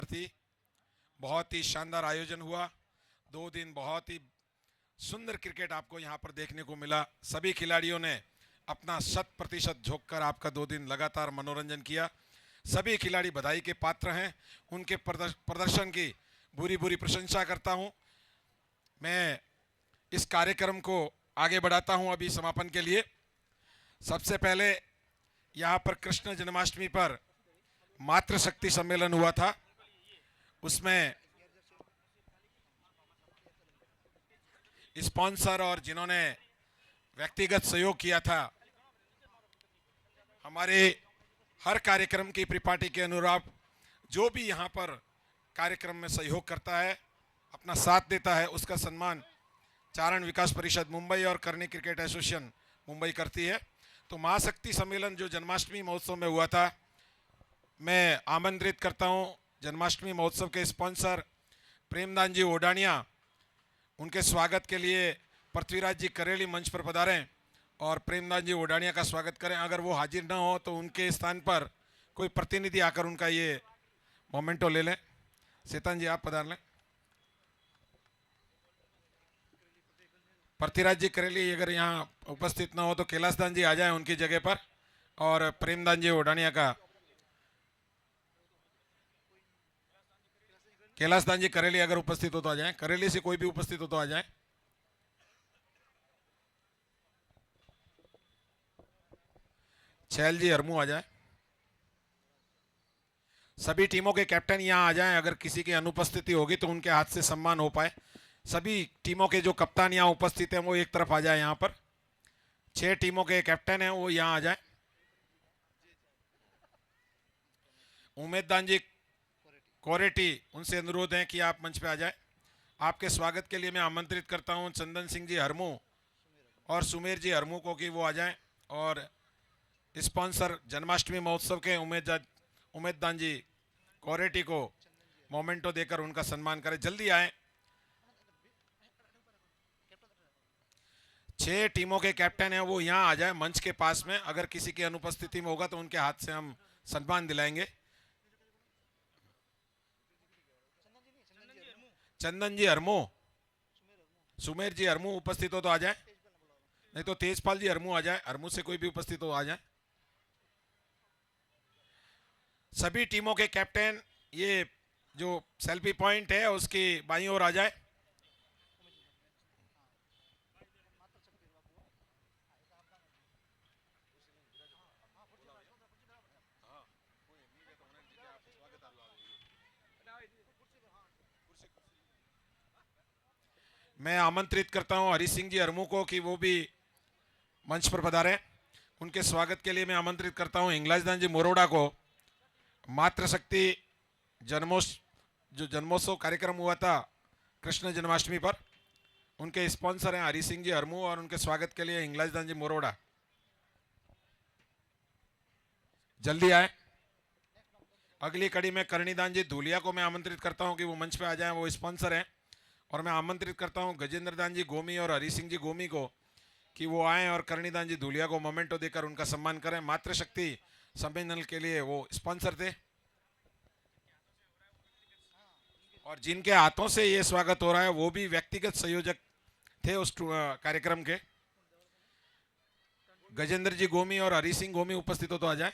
थी। बहुत ही शानदार आयोजन हुआ। 2 दिन बहुत ही सुंदर क्रिकेट आपको यहाँ पर देखने को मिला। सभी खिलाड़ियों ने अपना 100% झोंक कर आपका 2 दिन लगातार मनोरंजन किया। सभी खिलाड़ी बधाई के पात्र हैं। उनके प्रदर्शन की बुरी बुरी प्रशंसा करता हूँ। मैं इस कार्यक्रम को आगे बढ़ाता हूँ अभी समापन के लिए। सबसे पहले यहाँ पर कृष्ण जन्माष्टमी पर मातृशक्ति सम्मेलन हुआ था। उसमें स्पॉन्सर और जिन्होंने व्यक्तिगत सहयोग किया था, हमारे हर कार्यक्रम की परिपाटी के अनुरूप जो भी यहाँ पर कार्यक्रम में सहयोग करता है, अपना साथ देता है, उसका सम्मान चारण विकास परिषद मुंबई और करनी क्रिकेट एसोसिएशन मुंबई करती है। तो महाशक्ति सम्मेलन जो जन्माष्टमी महोत्सव में हुआ था, मैं आमंत्रित करता हूँ जन्माष्टमी महोत्सव के स्पॉन्सर प्रेमदान जी ओडानिया, उनके स्वागत के लिए पृथ्वीराज जी करेली मंच पर पधारें और प्रेमदान जी ओडानिया का स्वागत करें। अगर वो हाजिर न हो तो उनके स्थान पर कोई प्रतिनिधि आकर उनका ये मोमेंटो ले लें। चेतन जी आप पधार लें। पृथ्वीराज जी करेली अगर यहाँ उपस्थित न हो तो कैलाशदान जी आ जाएं उनकी जगह पर, और प्रेमदान जी ओडानिया का, कैलाशदान जी करेली अगर उपस्थित हो तो आ जाएं। करेली से कोई भी उपस्थित हो तो आ जाएं। छैल जी हरमू आ जाए। सभी टीमों के कैप्टन यहाँ आ जाएं। अगर किसी की अनुपस्थिति होगी तो उनके हाथ से सम्मान हो पाए। सभी टीमों के जो कप्तान यहाँ उपस्थित हैं वो एक तरफ आ जाए। यहाँ पर 6 टीमों के कैप्टन हैं वो यहाँ आ जाए। उमेददान जी कोरेटी, उनसे अनुरोध है कि आप मंच पे आ जाए। आपके स्वागत के लिए मैं आमंत्रित करता हूँ चंदन सिंह जी हरमू और सुमेर जी हरमू को कि वो आ जाएं और स्पॉन्सर जन्माष्टमी महोत्सव के उमेददान जी कोरेटी को मोमेंटो देकर उनका सम्मान करें। जल्दी आए। 6 टीमों के कैप्टन हैं वो यहाँ आ जाए मंच के पास में। अगर किसी की अनुपस्थिति में होगा तो उनके हाथ से हम सम्मान दिलाएंगे। चंदन जी हरमू, सुमेर जी हरमू उपस्थित हो तो आ जाए, नहीं तो तेजपाल जी हरमू आ जाए। हरमू से कोई भी उपस्थित हो आ जाए। सभी टीमों के कैप्टन ये जो सेल्फी पॉइंट है उसकी बाईं ओर आ जाए। मैं आमंत्रित करता हूं हरी सिंह जी हरमू को कि वो भी मंच पर पधारें। उनके स्वागत के लिए मैं आमंत्रित करता हूं हिंगलाजदान जी मोरोड़ा को। मातृशक्ति जन्मोत्सव कार्यक्रम हुआ था कृष्ण जन्माष्टमी पर, उनके स्पॉन्सर हैं हरी सिंह जी हरमू और उनके स्वागत के लिए हिंगलाजदान जी मोरोड़ा। जल्दी आए। अगली कड़ी में करणीदान जी धूलिया को मैं आमंत्रित करता हूं कि वो मंच पे आ जाएं, वो स्पॉन्सर हैं। और मैं आमंत्रित करता हूं गजेंद्र दान जी गोमी और हरी सिंह जी गोमी को कि वो आएँ और करणीदान जी धूलिया को मोमेंटो देकर उनका सम्मान करें। मातृशक्ति सम्मेलन के लिए वो स्पॉन्सर थे और जिनके हाथों से ये स्वागत हो रहा है वो भी व्यक्तिगत संयोजक थे उस कार्यक्रम के। गजेंद्र जी गोमी और हरी सिंह गोमी उपस्थित हो तो आ जाए।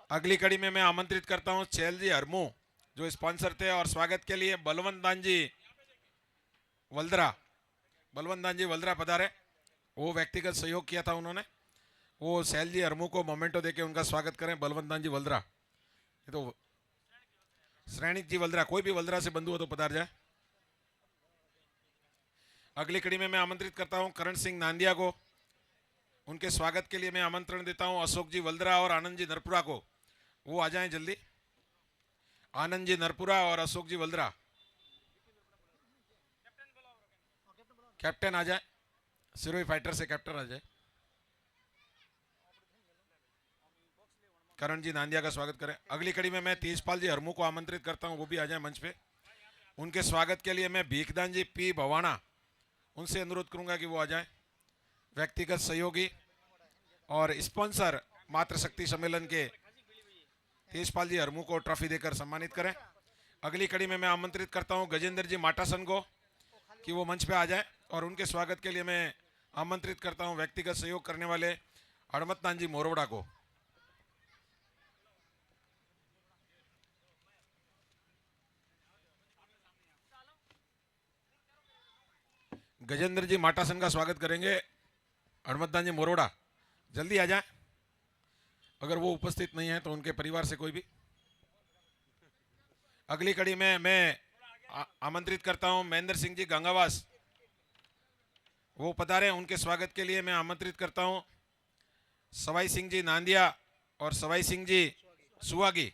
अगली कड़ी में मैं आमंत्रित करता हूं छैल जी हरमू जो स्पॉन्सर थे और स्वागत के लिए बलवंत दान जी वल्दरा, बलवंत दान जी वल्दरा पधारे। वो व्यक्तिगत सहयोग किया था उन्होंने। वो छैल जी हरमू को मोमेंटो देके उनका स्वागत करें। बलवंत दान जी वल्दरा, ये तो श्रेणिक जी वल्दरा, कोई भी वल्दरा से बंधु हो तो पधार जाए। अगली कड़ी में मैं आमंत्रित करता हूं करण सिंह नांदिया को। उनके स्वागत के लिए मैं आमंत्रण देता हूं अशोक जी वल्दरा और आनंद जी नरपुरा को। वो आ जाएं जल्दी। आनंद जी नरपुरा और अशोक जी वल्दरा, कैप्टन आ जाए। सिरोही फाइटर से कैप्टन आ जाए। करण जी नांदिया का स्वागत करें। अगली कड़ी में मैं तेजपाल जी हरमू को आमंत्रित करता हूं, वो भी आ जाए मंच पे। उनके स्वागत के लिए मैं भीखदान जी पी भवाना, उनसे अनुरोध करूंगा कि वो आ जाए। व्यक्तिगत सहयोगी और स्पॉन्सर मातृशक्ति सम्मेलन के तेजपाल जी हरमू को ट्रॉफी देकर सम्मानित करें। अगली कड़ी में मैं आमंत्रित करता हूं गजेंद्र जी माटासन को कि वो मंच पे आ जाए और उनके स्वागत के लिए मैं आमंत्रित करता हूं व्यक्तिगत सहयोग करने वाले हड़मतनाथ जी मोरवड़ा को। गजेंद्र जी माटासन का स्वागत करेंगे हड़मतनाथ जी मोरवड़ा, जल्दी आ जाए। अगर वो उपस्थित नहीं है तो उनके परिवार से कोई भी। अगली कड़ी में मैं आमंत्रित करता हूं महेंद्र सिंह जी गंगावास, वो पधारे। उनके स्वागत के लिए मैं आमंत्रित करता हूं सवाई सिंह जी नांदिया और सवाई सिंह जी सुहागी,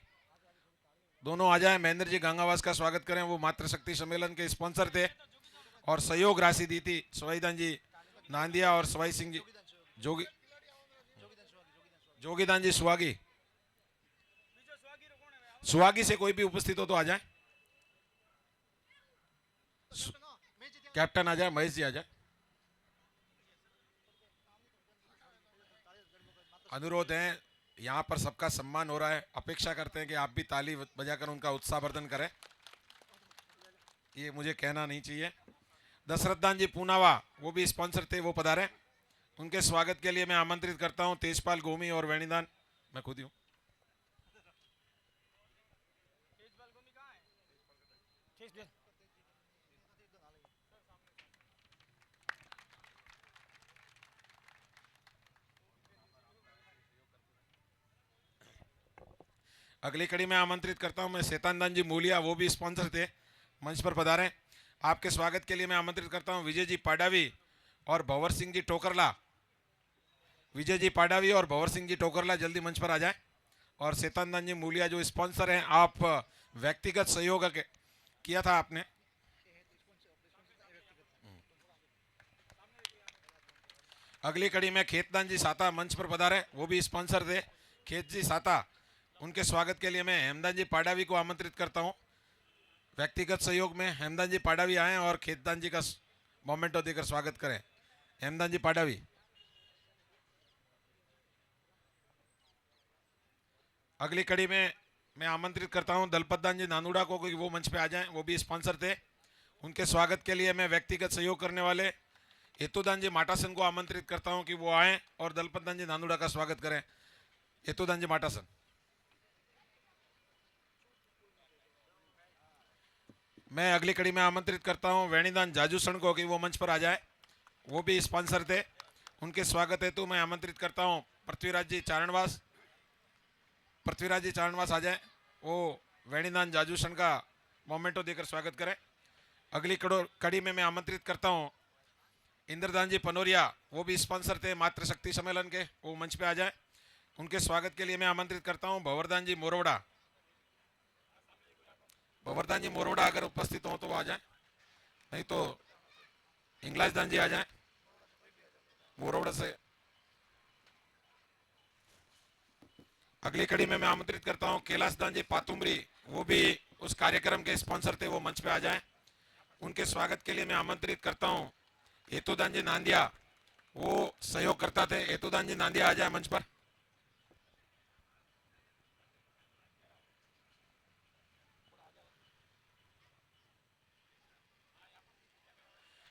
दोनों आ जाएं। महेंद्र जी गंगावास का स्वागत करें, वो मातृशक्ति सम्मेलन के स्पॉन्सर थे और सहयोग राशि दी थी सवाईदान जी नांदिया और सवाई सिंह जी जोगीदान जी सुहागी। सुहागी से कोई भी उपस्थित हो तो आ जाए। कैप्टन आ जाए, महेश जी आ जाए। अनुरोध है, यहाँ पर सबका सम्मान हो रहा है, अपेक्षा करते हैं कि आप भी ताली बजाकर उनका उत्साहवर्धन करें। ये मुझे कहना नहीं चाहिए। दशरथदान जी पूनावा, वो भी स्पॉन्सर थे, वो पधारे। उनके स्वागत के लिए मैं आमंत्रित करता हूं तेजपाल गोमी और वेणीदान, मैं खुद ही हूं। अगली कड़ी में आमंत्रित करता हूं मैं शैतानदान जी मूलिया, वो भी स्पॉन्सर थे, मंच पर पधारे। आपके स्वागत के लिए मैं आमंत्रित करता हूं विजय जी पाडावी और भंवर सिंह जी टोकरला। विजय जी पाडावी और भंवर सिंह जी टोकरला जल्दी मंच पर आ जाए। और शैतानदान जी मूलिया जो स्पॉन्सर हैं, आप व्यक्तिगत सहयोग किया था आपने। अगली कड़ी में खेतदान जी साता मंच पर पधारे, वो भी स्पॉन्सर थे, खेत जी साता। उनके स्वागत के लिए मैं हेमदान जी पाडावी को आमंत्रित करता हूं। व्यक्तिगत सहयोग में हेमदान जी पाडावी आए और खेतदान जी का मोमेंटो देकर स्वागत करें। हेमदान जी पाडावी। अगली कड़ी में मैं आमंत्रित करता हूं दलपतदान जी नानुड़ा को कि वो मंच पे आ जाएं, वो भी स्पॉन्सर थे। उनके स्वागत के लिए मैं व्यक्तिगत सहयोग करने वाले हेतुदान जी माटासन को आमंत्रित करता हूं कि वो आए और दलपतदान जी नानुड़ा का स्वागत करें। हेतुदान जी माटासन। मैं अगली कड़ी में आमंत्रित करता हूं वेणीदान जाजूसण को कि वो मंच पर आ जाए, वो भी स्पॉन्सर थे। उनके स्वागत हेतु मैं आमंत्रित करता हूं पृथ्वीराज जी चारणवास। पृथ्वीराज जी चारणवास आ जाए, वो वेणीदान जाजूसण का मोमेंटो देकर स्वागत करें। अगली कड़ी में मैं आमंत्रित करता हूं इंद्रदान जी पनोरिया, वो भी स्पॉन्सर थे मातृशक्ति सम्मेलन के, वो मंच पे आ जाए। उनके स्वागत के लिए मैं आमंत्रित करता हूं भंवरदान जी मोरवड़ा। भंवरदान जी मोरवड़ा अगर उपस्थित हो तो वो आ जाए, नहीं तो इंग्लाजदान जी आ जाए मोरवड़ा से। अगली कड़ी में मैं आमंत्रित करता हूं कैलाशदान जी पातुमरी, वो भी उस कार्यक्रम के स्पॉन्सर थे, वो मंच पे आ जाएं। उनके स्वागत के लिए मैं आमंत्रित करता हूं हेतुदान जी नांदिया, वो सहयोग करता थे। हेतुदान जी नांदिया आ जाए मंच पर।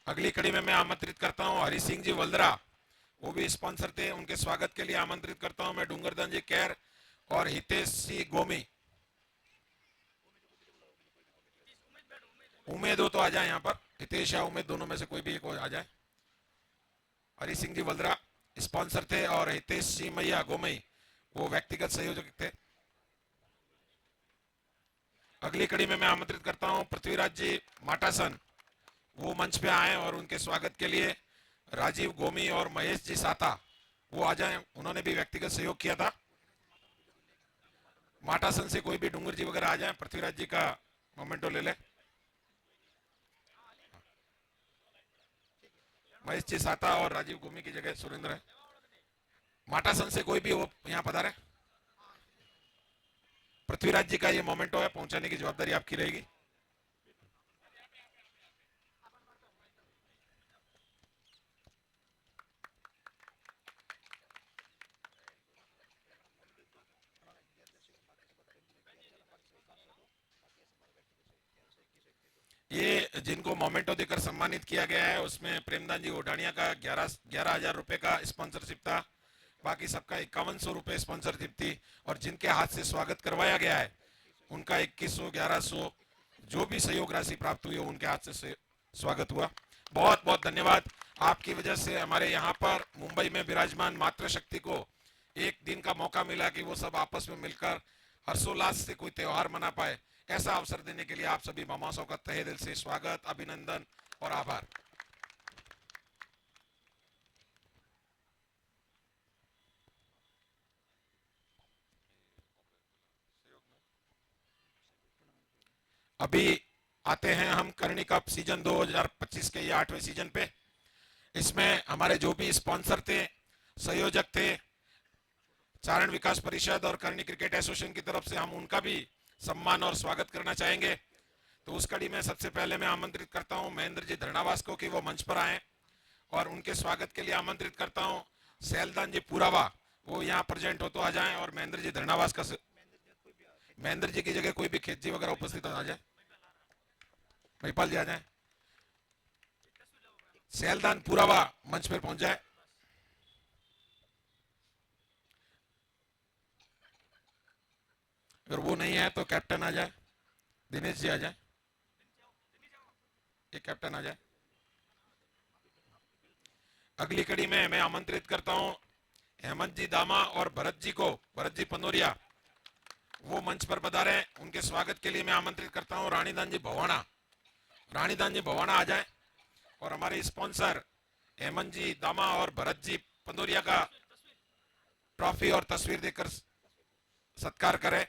अगली कड़ी में मैं आमंत्रित करता हूं हरि सिंह जी वल्दरा, वो भी स्पॉन्सर थे। उनके स्वागत के लिए आमंत्रित करता हूं मैं डूंगरदान जी कैर और हितेश सिंह गोमी। उम्मीद हो तो आ जाए यहाँ पर, हितेश या उम्मीद दोनों में से कोई भी एक आ जाए। हरि सिंह जी वल्दरा स्पॉन्सर थे और हितेश सिंह मैया गोमई वो व्यक्तिगत संयोजक थे। अगली कड़ी में मैं आमंत्रित करता हूं पृथ्वीराज जी माटासन, वो मंच पे आए और उनके स्वागत के लिए राजीव गोमी और महेश जी साता वो आ जाएं, उन्होंने भी व्यक्तिगत सहयोग किया था। माटासन से कोई भी डूंगर जी वगैरह आ जाएं, पृथ्वीराज जी का मोमेंटो ले ले। महेश जी साता और राजीव गोमी की जगह सुरेंद्र है। माटासन से कोई भी हो यहाँ पधारे। पृथ्वीराज जी का ये मोमेंटो है, पहुंचाने की जवाबदारी आपकी रहेगी। जिनको मोमेंटो देकर सम्मानित किया गया है उसमें प्रेमदान जी ओढ़ानिया का 11,000 रुपए का स्पॉन्सरशिप था, बाकी सबका 5100 रुपये स्पॉन्सरशिप थी, और जिनके हाथ से स्वागत करवाया गया है उनका 2100 1100 जो भी सहयोग राशि प्राप्त हुई है उनके हाथ से स्वागत हुआ। बहुत बहुत धन्यवाद। आपकी वजह से हमारे यहाँ पर मुंबई में विराजमान मातृशक्ति को एक दिन का मौका मिला कि वो सब आपस में मिलकर हर्षोल्लास से कोई त्योहार मना पाए। ऐसा अवसर देने के लिए आप सभी मामाओं का तहे दिल से स्वागत, अभिनंदन और आभार। अभी आते हैं हम करणी कप सीजन 2025 के ये 8वें सीजन पे। इसमें हमारे जो भी स्पॉन्सर थे, संयोजक थे, चारण विकास परिषद और करणी क्रिकेट एसोसिएशन की तरफ से हम उनका भी सम्मान और स्वागत करना चाहेंगे। तो उस कड़ी में सबसे पहले मैं आमंत्रित करता हूं महेंद्र जी धरणावास को कि वो मंच पर आए, और उनके स्वागत के लिए आमंत्रित करता हूं सैलदान जी पुरावा, वो यहाँ प्रेजेंट हो तो आ जाएं, और महेंद्र जी धरणावास का महेंद्र जी की जगह कोई भी खेत जी वगैरह उपस्थित आ जाए, महिपाल जी आ जाए, सैलदान पुरावा मंच पर पहुंच जाए। अगर वो नहीं है तो कैप्टन आ जाए, दिनेश जी आ जाए, एक कैप्टन आ जाए। अगली कड़ी में मैं आमंत्रित करता हूं हेमंत जी दामा और भरत जी को, भरत जी पंदोरिया, वो मंच पर पधारे। उनके स्वागत के लिए मैं आमंत्रित करता हूं रानीदान जी भवाना, रानीदान जी भवाना आ जाए, और हमारे स्पॉन्सर हेमंत जी दामा और भरत जी पंदोरिया का ट्रॉफी और तस्वीर देकर सत्कार करें।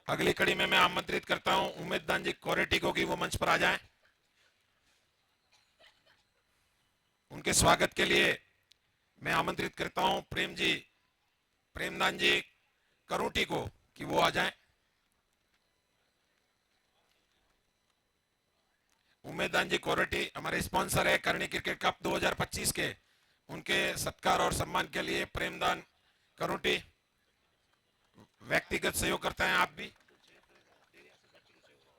अगली कड़ी में मैं आमंत्रित करता हूं उमेद दान जी कोरेटी को कि वो मंच पर आ जाएं। उनके स्वागत के लिए मैं आमंत्रित करता हूं प्रेमदान जी करोटी को कि वो आ जाएं। उमेददान जी कोरेटी हमारे स्पॉन्सर है करणी क्रिकेट कप 2025 के, उनके सत्कार और सम्मान के लिए प्रेमदान करोटी व्यक्तिगत सहयोग करते हैं। आप भी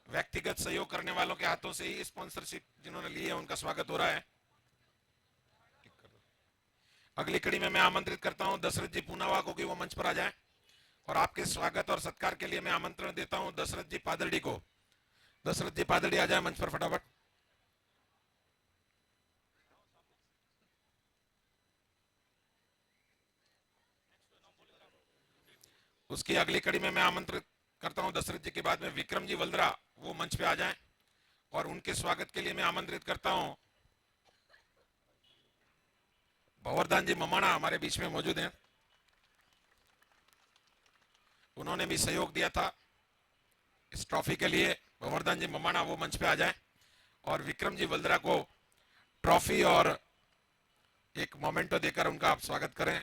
व्यक्तिगत सहयोग करने वालों के हाथों से ही स्पॉन्सरशिप जिन्होंने ली है उनका स्वागत हो रहा है। अगली कड़ी में मैं आमंत्रित करता हूं दशरथ जी पूनावा को कि वो मंच पर आ जाएं, और आपके स्वागत और सत्कार के लिए मैं आमंत्रण देता हूं दशरथ जी पादड़ी को। दशरथ जी पादड़ी आ जाए मंच पर फटाफट। उसकी अगली कड़ी में मैं आमंत्रित करता हूं दशरथ जी के बाद में विक्रम जी वल्द्रा, वो मंच पे आ जाएं, और उनके स्वागत के लिए मैं आमंत्रित करता हूं भंवरदान जी ममाणा, हमारे बीच में मौजूद हैं, उन्होंने भी सहयोग दिया था इस ट्रॉफी के लिए। भंवरदान जी ममाणा वो मंच पे आ जाएं, और विक्रम जी वल्द्रा को ट्रॉफी और एक मोमेंटो देकर उनका आप स्वागत करें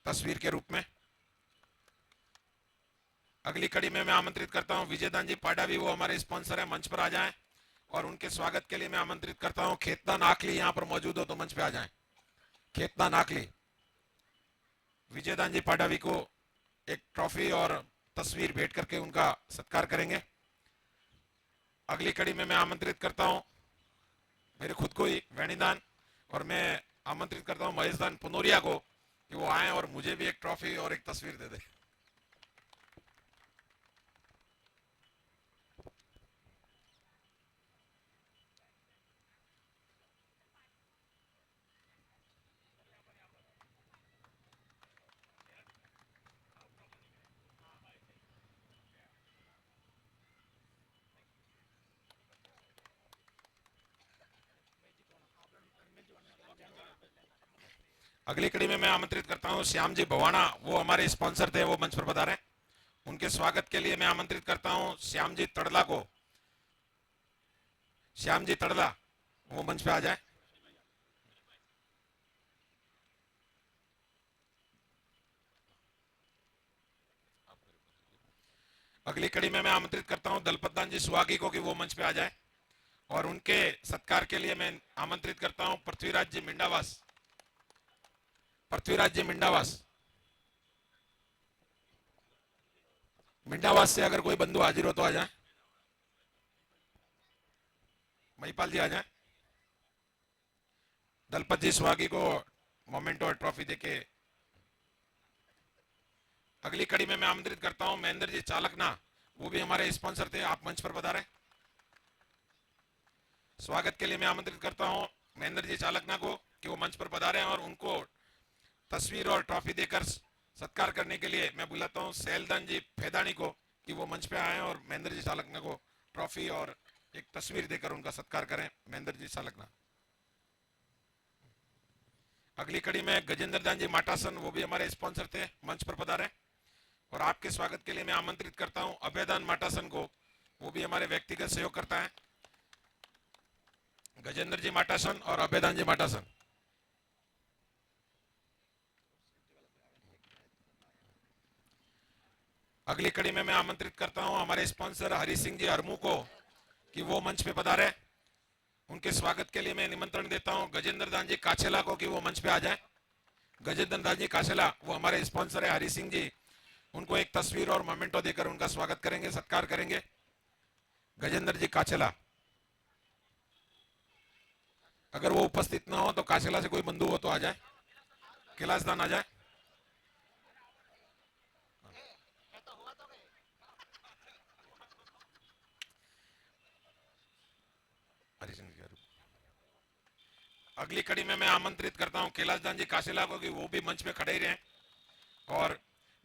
तस्वीर के रूप में। अगली कड़ी में मैं आमंत्रित करता हूं विजयदान जी पाडावी, वो हमारे स्पॉन्सर है, मंच पर आ जाएं, और उनके स्वागत के लिए मैं आमंत्रित करता हूं खेतदान आखली, यहां पर मौजूद हो तो मंच पे आ जाएं। खेतदान आखली विजयदान जी पाडावी को एक ट्रॉफी और तस्वीर भेंट करके उनका सत्कार करेंगे। अगली कड़ी में मैं आमंत्रित करता हूं मेरे खुद को ही वेणीदान, और मैं आमंत्रित करता हूं महेशदान पुनोरिया को कि वो आए और मुझे भी एक ट्रॉफी और एक तस्वीर दे दे। अगली कड़ी में मैं आमंत्रित करता हूं श्याम जी भवाना, वो हमारे स्पॉन्सर थे, वो मंच पर पधारे। उनके स्वागत के लिए मैं आमंत्रित करता हूं श्याम जी तड़ला को। श्याम जी तड़ला वो मंच पे आ जाए। अगली कड़ी में मैं आमंत्रित करता हूं दलपतदान जी सुहागी को कि वो मंच पे आ जाए, और उनके सत्कार के लिए मैं आमंत्रित करता हूं पृथ्वीराज जी मिंडावास, पृथ्वीराज जी मिंडावास। मिंडावास से अगर कोई बंधु हाजिर हो तो आ जाए। महिपाल जी आ जाए। दलपत जी स्वागी को मोमेंटो और ट्रॉफी देके अगली कड़ी में मैं आमंत्रित करता हूं महेंद्र जी चालकना, वो भी हमारे स्पॉन्सर थे, आप मंच पर पधारें। स्वागत के लिए मैं आमंत्रित करता हूं महेंद्र जी चालकना को कि वो मंच पर पधारें और उनको तस्वीर और ट्रॉफी देकर सत्कार करने के लिए मैं बुलाता हूं सैलदान जी फैदानी को कि वो मंच पे आए और महेंद्र जी चालकना को ट्रॉफी और एक तस्वीर देकर उनका सत्कार करें। महेंद्र जी चालकना। अगली कड़ी में गजेंद्र दान जी माटासन, वो भी हमारे स्पॉन्सर थे, मंच पर पधारें। और आपके स्वागत के लिए मैं आमंत्रित करता हूं अभयदान माटासन को, वो भी हमारे व्यक्तिगत सहयोग करता है। गजेंद्र जी माटासन और अभयदान जी माटासन। अगली कड़ी में मैं आमंत्रित करता हूं हमारे स्पॉन्सर हरि सिंह जी हरमू को कि वो मंच पे पधारे। उनके स्वागत के लिए मैं निमंत्रण देता हूं गजेंद्र दान जी काछेला को कि वो मंच पे आ जाए। गजेंद्र दान जी काछेला वो हमारे स्पॉन्सर है हरि सिंह जी, उनको एक तस्वीर और मोमेंटो देकर उनका स्वागत करेंगे, सत्कार करेंगे। गजेंद्र जी काछेला। अगर वो उपस्थित ना हो तो काछेला से कोई बंधु हो तो आ जाए। कैलाशदान आ जाए। हरि सिंह जी। अगली कड़ी में मैं आमंत्रित करता हूं कैलाशदान जी काशिला को कि वो भी मंच पे खड़े ही रहें और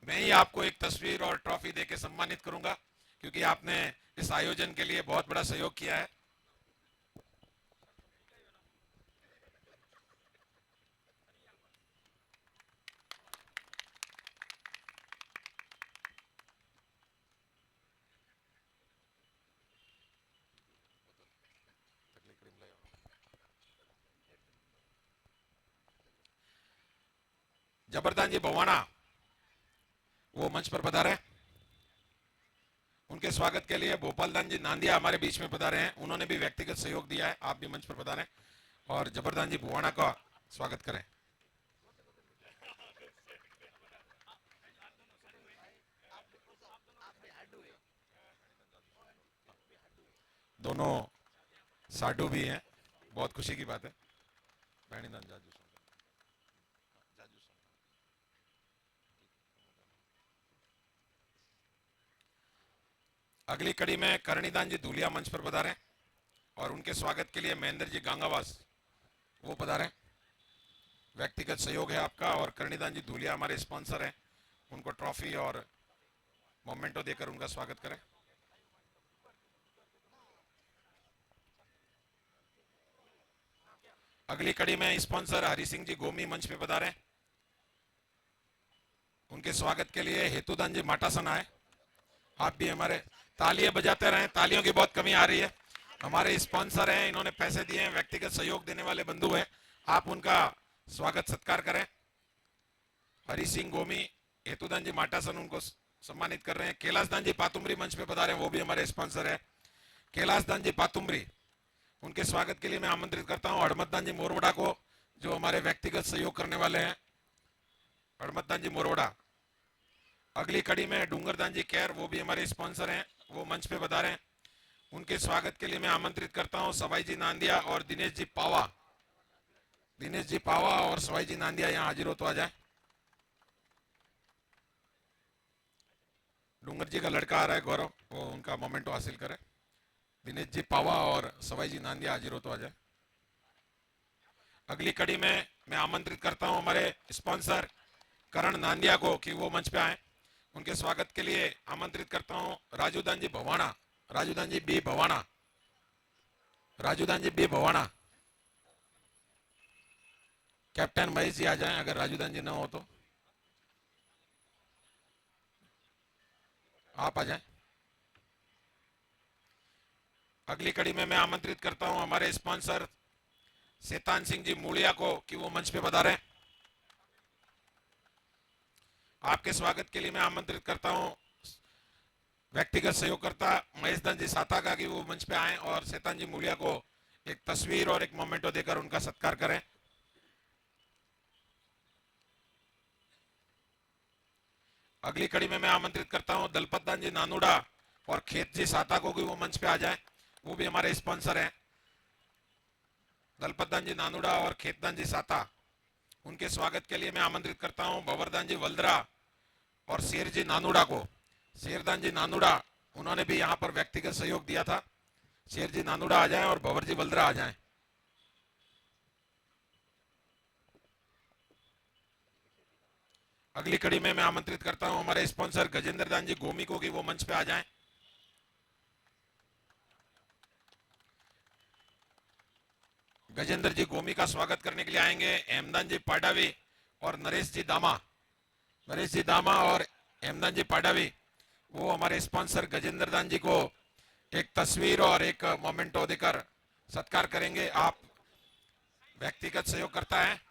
मैं ही आपको एक तस्वीर और ट्रॉफी देके सम्मानित करूंगा क्योंकि आपने इस आयोजन के लिए बहुत बड़ा सहयोग किया है। जबरदान जी भवाना वो मंच पर पधारे। उनके स्वागत के लिए भोपालदान जी नांदिया हमारे बीच में पधारे हैं, उन्होंने भी व्यक्तिगत सहयोग दिया है, आप भी मंच पर पधारें और जबरदान जी भुवाना का स्वागत करें। दोनों साडू भी हैं, बहुत खुशी की बात है। भैणीदान जाजू अगली कड़ी में करणीदान जी धूलिया मंच पर पधारें और उनके स्वागत के लिए महेंद्र जी गांगावास वो पधारें। व्यक्तिगत सहयोग है आपका और करणीदान जी धूलिया हमारे स्पॉन्सर हैं, उनको ट्रॉफी और मोमेंटो देकर उनका स्वागत करें। अगली कड़ी में स्पॉन्सर हरि सिंह जी गोमी मंच पे पधारें। उनके स्वागत के लिए हेतुदान जी माटासन आए। आप भी हमारे तालियां बजाते रहें, तालियों की बहुत कमी आ रही है। हमारे स्पॉन्सर हैं, इन्होंने पैसे दिए हैं, व्यक्तिगत सहयोग देने वाले बंधु हैं, आप उनका स्वागत सत्कार करें। हरि सिंह गोमी, हेतुदान जी माटासन उनको सम्मानित कर रहे हैं। कैलाशदान जी पातुम्बरी मंच पे पधारे, वो भी हमारे स्पॉन्सर है। कैलाशदान जी पातुम्बरी, उनके स्वागत के लिए मैं आमंत्रित करता हूं हड़मतदान जी मोरवड़ा को, जो हमारे व्यक्तिगत सहयोग करने वाले हैं। हड़मतदान जी मोरवड़ा। अगली कड़ी में डूंगरदान जी कैर, वो भी हमारे स्पॉन्सर हैं, वो मंच पे पधारे। उनके स्वागत के लिए मैं आमंत्रित करता हूं सवाई जी नांदिया और दिनेश जी पावा। दिनेश जी पावा और सवाई जी नांदिया यहाँ हाजिर हो तो आ जाए। डूंगर जी का लड़का आ रहा है गौरव, वो उनका मोमेंटो हासिल करे। दिनेश जी पावा और सवाई जी नांदिया हाजिर हो तो आ जाए। अगली कड़ी में मैं आमंत्रित करता हूं हमारे स्पॉन्सर करण नांदिया को कि वो मंच पे आए। उनके स्वागत के लिए आमंत्रित करता हूं Rajudan ji Bhawana, Rajudan ji B Bhawana, Rajudan ji B Bhawana. Captain Mahesh ji आ जाएं अगर राजूदान जी ना हो तो आप आ जाएं। अगली कड़ी में मैं आमंत्रित करता हूं हमारे स्पॉन्सर शैतान सिंह जी मूलिया को कि वो मंच पे पधारें। आपके स्वागत के लिए मैं आमंत्रित करता हूं व्यक्तिगत सहयोगकर्ता महेश दान जी साता का कि वो मंच पे आए और शैतान जी मूलिया को एक तस्वीर और एक मोमेंटो देकर उनका सत्कार करें। अगली कड़ी में मैं आमंत्रित करता हूं दलपत दान जी नानुड़ा और खेत जी साता को कि वो मंच पे आ जाए, वो भी हमारे स्पॉन्सर हैं। दलपत दान जी नानुड़ा और खेतदान जी साता, उनके स्वागत के लिए मैं आमंत्रित करता हूं भंवरदान जी वल्दरा और शेर जी नानुड़ा को। शेरदान जी नानुड़ा, उन्होंने भी यहाँ पर व्यक्तिगत सहयोग दिया था। शेर जी नानुड़ा आ जाएं और भंवर जी वल्दरा आ जाएं। अगली कड़ी में मैं आमंत्रित करता हूं हमारे स्पॉन्सर गजेंद्र दान जी गोमी को कि वो मंच पे आ जाएं। गजेंद्र जी गोमी का स्वागत करने के लिए आएंगे हेमदान जी पाडावी और नरेश जी दामा। नरेश जी दामा और हेमदान जी पाडावी, वो हमारे स्पॉन्सर गजेंद्र दान जी को एक तस्वीर और एक मोमेंटो देकर सत्कार करेंगे। आप व्यक्तिगत सहयोग करता है।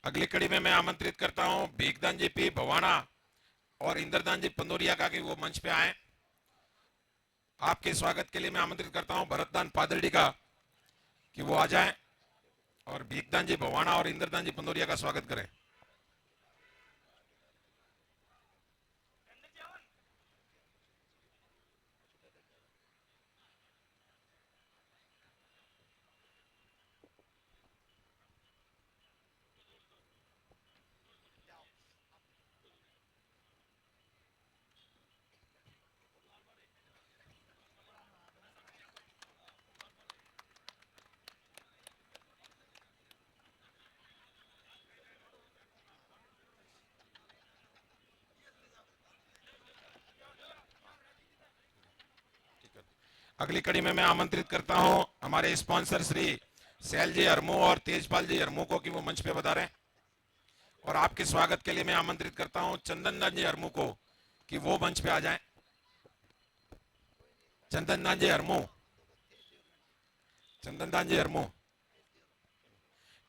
अगली कड़ी में मैं आमंत्रित करता हूं भीखदान जी पी भवाना और इंद्रदान जी पंदोरिया का कि वो मंच पे आए। आपके स्वागत के लिए मैं आमंत्रित करता हूं भरतदान पादरडी का कि वो आ जाएं और भीखदान जी भवाना और इंद्रदान जी पंदोरिया का स्वागत करें। अगली कड़ी में मैं आमंत्रित करता हूं हमारे स्पॉन्सर श्री सैल जी हरमू और तेजपाल जी हरमू को कि वो मंच पे बता रहे हैं। और आपके स्वागत के लिए मैं आमंत्रित करता हूं चंदनदान जी हरमू को कि वो मंच पे आ जाएं। चंदनदान जी हरमू, चंदनदान जी हरमू,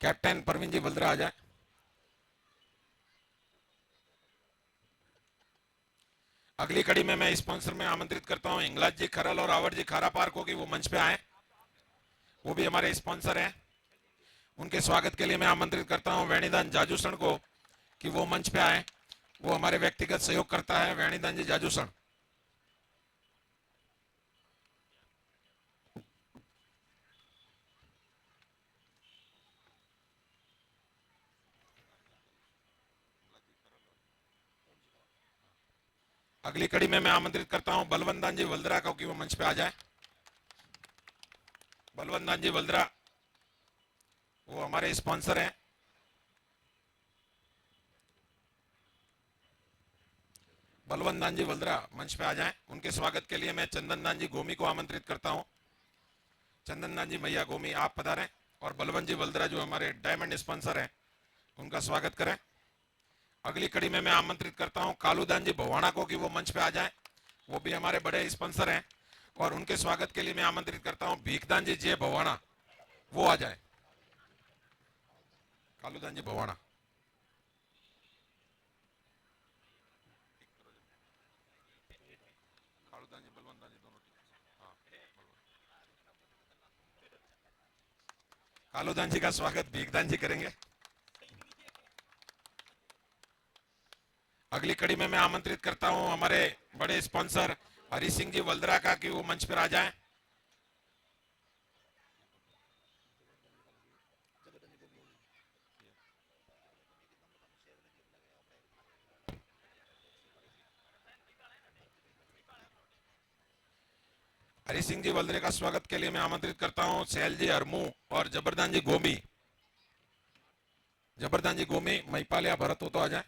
कैप्टन परवीन जी बल्द्रा आ जाए। अगली कड़ी में मैं स्पॉन्सर में आमंत्रित करता हूं इंगलाज जी खरल और आवर जी खारा पार को कि वो मंच पे आए, वो भी हमारे स्पॉन्सर हैं। उनके स्वागत के लिए मैं आमंत्रित करता हूं वेणीदान जाजूसण को कि वो मंच पे आए, वो हमारे व्यक्तिगत सहयोग करता है वेणीदान जी जाजूसण। अगली कड़ी में मैं आमंत्रित करता हूं बलवंतान जी वल्दरा को कि वो मंच पे आ जाए। बलवंतान जी वल्दरा, वो हमारे स्पॉन्सर हैं। बलवंतान जी वल्दरा मंच पे आ जाएं। उनके स्वागत के लिए मैं चंदनदान जी गोमी को आमंत्रित करता हूं। चंदनदान जी मैया गोमी, आप पधारें और बलवंत जी वल्दरा जो हमारे डायमंड स्पॉन्सर हैं उनका स्वागत करें। अगली कड़ी में मैं आमंत्रित करता हूं कालूदान जी भवाना को कि वो मंच पे आ जाएं, वो भी हमारे बड़े स्पॉन्सर हैं। और उनके स्वागत के लिए मैं आमंत्रित करता हूं भीखदान जी जे भवाना, वो आ जाए। कालूदान जी भवाना, कालूदान जी बलवंतान जी दोनों, हाँ, कालूदान जी का स्वागत भीखदान जी करेंगे। अगली कड़ी में मैं आमंत्रित करता हूं हमारे बड़े स्पॉन्सर हरि सिंह जी वल्दरा का कि वो मंच पर आ जाएं। हरि सिंह जी वल्दरे का स्वागत के लिए मैं आमंत्रित करता हूं सैल जी हरमू और जबरदान जी गोमी। जबरदान जी गोमी, महिपाल या भरत हो तो आ जाए।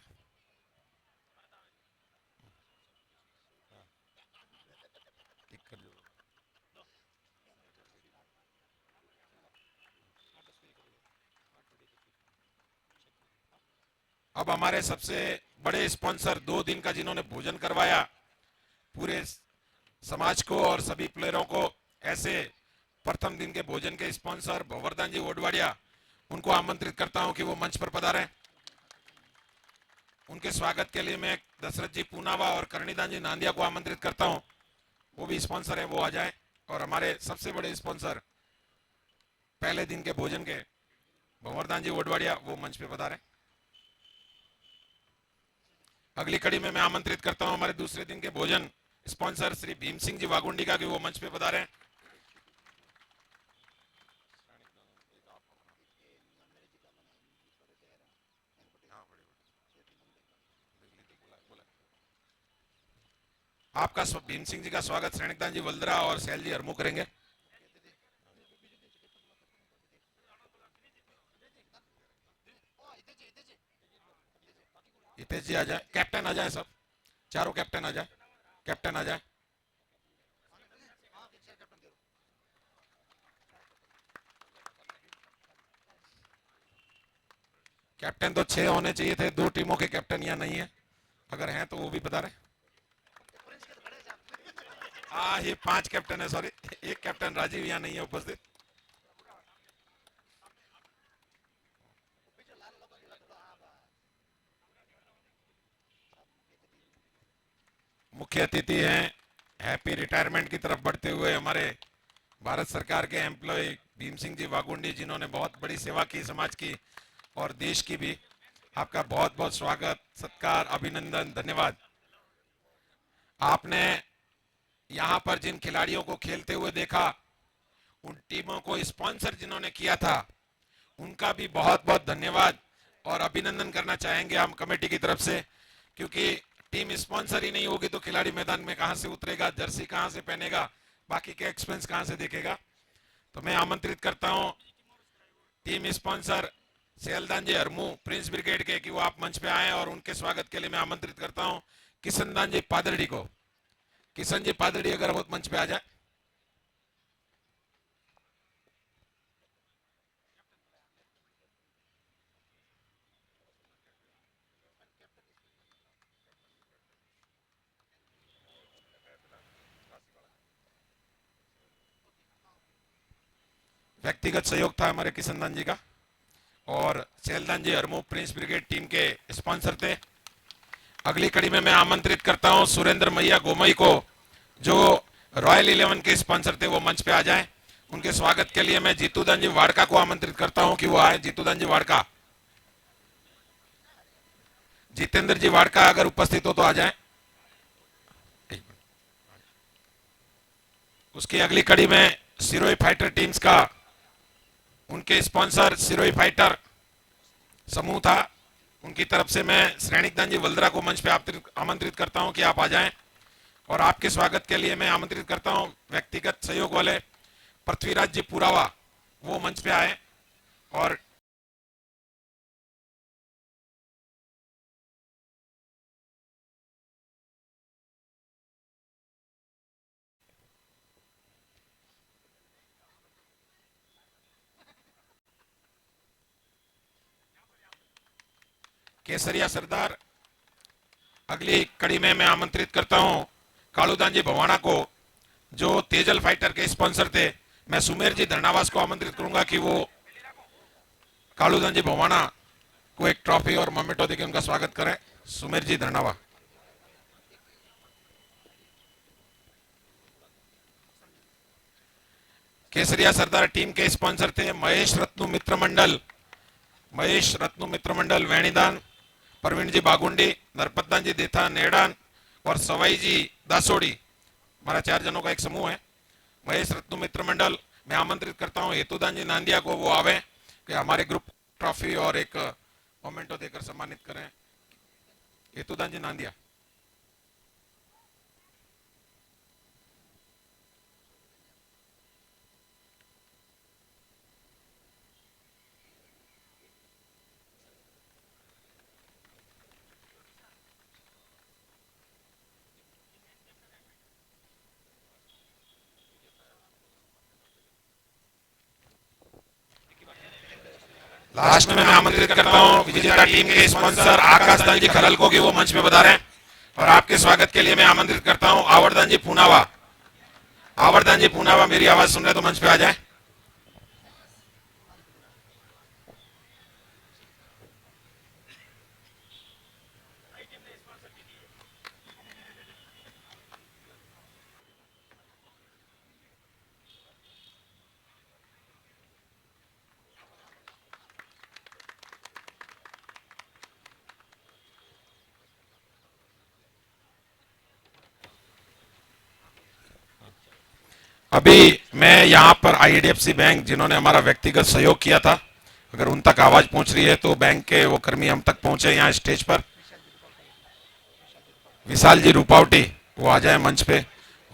अब हमारे सबसे बड़े स्पॉन्सर 2 दिन का जिन्होंने भोजन करवाया पूरे समाज को और सभी प्लेयरों को, ऐसे प्रथम दिन के भोजन के स्पॉन्सर भंवरदान जी वोडवाड़िया, उनको आमंत्रित करता हूं कि वो मंच पर पधारें। उनके स्वागत के लिए मैं दशरथ जी पूनावा और करणीदान जी नांदिया को आमंत्रित करता हूं, वो भी स्पॉन्सर है, वो आ जाए। और हमारे सबसे बड़े स्पॉन्सर पहले दिन के भोजन के भंवरदान जी वोडवाड़िया, वो मंच पे पधारें। अगली कड़ी में मैं आमंत्रित करता हूं हमारे दूसरे दिन के भोजन स्पॉन्सर श्री भीम सिंह जी वागुंडी का, कि वो मंच पे पधारें। आपका भीम सिंह जी का स्वागत श्रेणिकदान जी वल्दरा और सैल जी हरमू करेंगे। हितेश जी आ जाए, कैप्टन आ जाए, सब चारों कैप्टन आ जाए, कैप्टन आ जाए। कैप्टन तो 6 होने चाहिए थे, 2 टीमों के कैप्टन यहाँ नहीं है, अगर हैं तो वो भी बता रहे। ये 5 कैप्टन है, सॉरी, एक कैप्टन राजीव यहाँ नहीं है उपस्थित। मुख्य अतिथि हैं हैप्पी रिटायरमेंट की तरफ बढ़ते हुए हमारे भारत सरकार के एम्प्लॉय भीम सिंह जी वागुंडी, जिन्होंने बहुत बड़ी सेवा की समाज की और देश की भी। आपका बहुत बहुत स्वागत, सत्कार, अभिनंदन, धन्यवाद। आपने यहाँ पर जिन खिलाड़ियों को खेलते हुए देखा, उन टीमों को स्पॉन्सर जिन्होंने किया था, उनका भी बहुत बहुत धन्यवाद और अभिनंदन करना चाहेंगे हम कमेटी की तरफ से, क्योंकि टीम स्पॉन्सर ही नहीं होगी तो खिलाड़ी मैदान में कहां से उतरेगा, जर्सी कहां से पहनेगा, बाकी के एक्सपेंस कहां से देखेगा। तो मैं आमंत्रित करता हूं टीम स्पॉन्सर सैलदान जी हरमू प्रिंस ब्रिगेड के, कि वो आप मंच पे आए, और उनके स्वागत के लिए मैं आमंत्रित करता हूं किशनदान जी पादड़ी को। किशन जी पादड़ी अगर वो मंच पे आ जाए। व्यक्तिगत सहयोग था हमारे किशनदान जी का, और सैलदान जी हरमू प्रिंस ब्रिगेड टीम के स्पॉन्सर थे। अगली कड़ी में मैं आमंत्रित करता हूं सुरेंद्र मैया गोमई को, जो रॉयल 11 के स्पॉन्सर थे, वो मंच पे आ जाएं। उनके स्वागत के लिए मैं जीतूदान जी वाड़का को आमंत्रित करता हूं कि वो आए। जीतूदान जी वाड़का, जितेंद्र जी वाड़का अगर उपस्थित हो तो आ जाएं। उसकी अगली कड़ी में सिरोही फाइटर टीम्स का, उनके स्पॉन्सर सिरोही फाइटर समूह था, उनकी तरफ से मैं श्रेणिकदान जी वल्दरा को मंच पे आमंत्रित करता हूं कि आप आ जाएं। और आपके स्वागत के लिए मैं आमंत्रित करता हूं व्यक्तिगत सहयोग वाले पृथ्वीराज जी पुरावा, वो मंच पे आए। और केसरिया सरदार, अगली कड़ी में मैं आमंत्रित करता हूं कालूदान जी भवाना को, जो तेजल फाइटर के स्पॉन्सर थे। मैं सुमेर जी धरनावास को आमंत्रित करूंगा कि वो कालूदान जी भवाना को एक ट्रॉफी और मोमेंटो देकर उनका स्वागत करें। सुमेर जी धरनावा। केसरिया सरदार टीम के स्पॉन्सर थे महेश रत्नु मित्र मंडल, महेश रत्नु मित्र मंडल वेणीदान, प्रवीण जी बागुंडी, नरपतदान जी देथा नेडान और सवाई जी दासोड़ी, हमारा 4 जनों का एक समूह है। महेश रत्नु मित्र मंडल, मैं आमंत्रित करता हूं हेतुदान जी नांदिया को, वो आवे कि हमारे ग्रुप ट्रॉफी और एक मोमेंटो देकर सम्मानित करें। हेतुदान जी नांदिया। लास्ट में मैं आमंत्रित करता हूं विजेता टीम के स्पॉन्सर आकाशदान जी खलल को, कि वो मंच पे बता रहे हैं। और आपके स्वागत के लिए मैं आमंत्रित करता हूं आवरदान जी पूनावा। आवर्धन जी पूनावा मेरी आवाज सुन रहे तो मंच पे आ जाए। अभी मैं यहाँ पर आईडीएफसी बैंक जिन्होंने हमारा व्यक्तिगत सहयोग किया था, अगर उन तक आवाज पहुंच रही है तो बैंक के वो कर्मी हम तक पहुंचे यहाँ स्टेज पर। विशाल जी रूपावटी वो आ जाए मंच पे।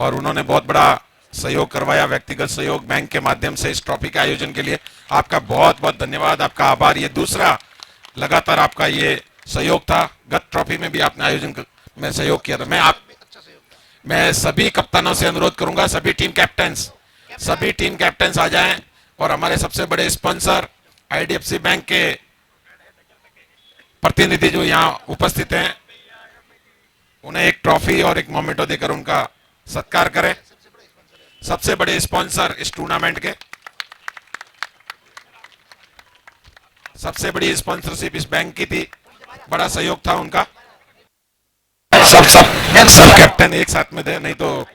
और उन्होंने बहुत बड़ा सहयोग करवाया, व्यक्तिगत सहयोग बैंक के माध्यम से इस ट्रॉफी के आयोजन के लिए। आपका बहुत बहुत धन्यवाद, आपका आभार। ये दूसरा लगातार आपका ये सहयोग था। गत ट्रॉफी में भी आपने आयोजन में सहयोग किया था। मैं सभी कप्तानों से अनुरोध करूंगा, सभी टीम कैप्टन्स आ जाएं और हमारे सबसे बड़े स्पॉन्सर आईडीएफसी बैंक के प्रतिनिधि जो यहाँ उपस्थित हैं उन्हें एक ट्रॉफी और एक मोमेंटो देकर उनका सत्कार करें। सबसे बड़े स्पॉन्सर इस टूर्नामेंट के, सबसे बड़ी स्पॉन्सरशिप इस बैंक की थी, बड़ा सहयोग था उनका। सब कैप्टन एक साथ में थे, नहीं तो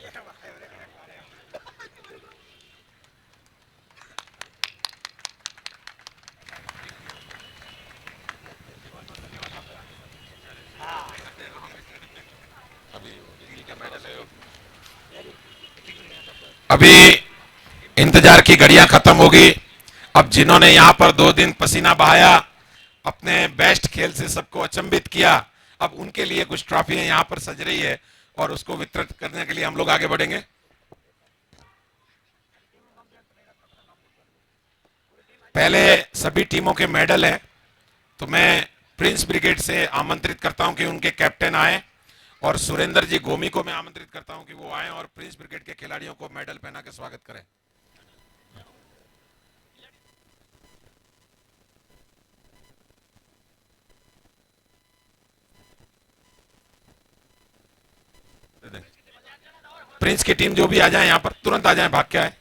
अभी इंतजार की घड़ियां खत्म होगी। अब जिन्होंने यहाँ पर 2 दिन पसीना बहाया, अपने बेस्ट खेल से सबको अचंभित किया, अब उनके लिए कुछ ट्रॉफियां यहाँ पर सज रही है और उसको वितरित करने के लिए हम लोग आगे बढ़ेंगे। पहले सभी टीमों के मेडल हैं, तो मैं प्रिंस ब्रिगेड से आमंत्रित करता हूं कि उनके कैप्टन आए और सुरेंद्र जी गोमी को मैं आमंत्रित करता हूं कि वो आए और प्रिंस ब्रिगेड के खिलाड़ियों को मेडल पहना के स्वागत करें। प्रिंस की टीम जो भी आ जाए यहाँ पर तुरंत आ जाए, भाग के आए।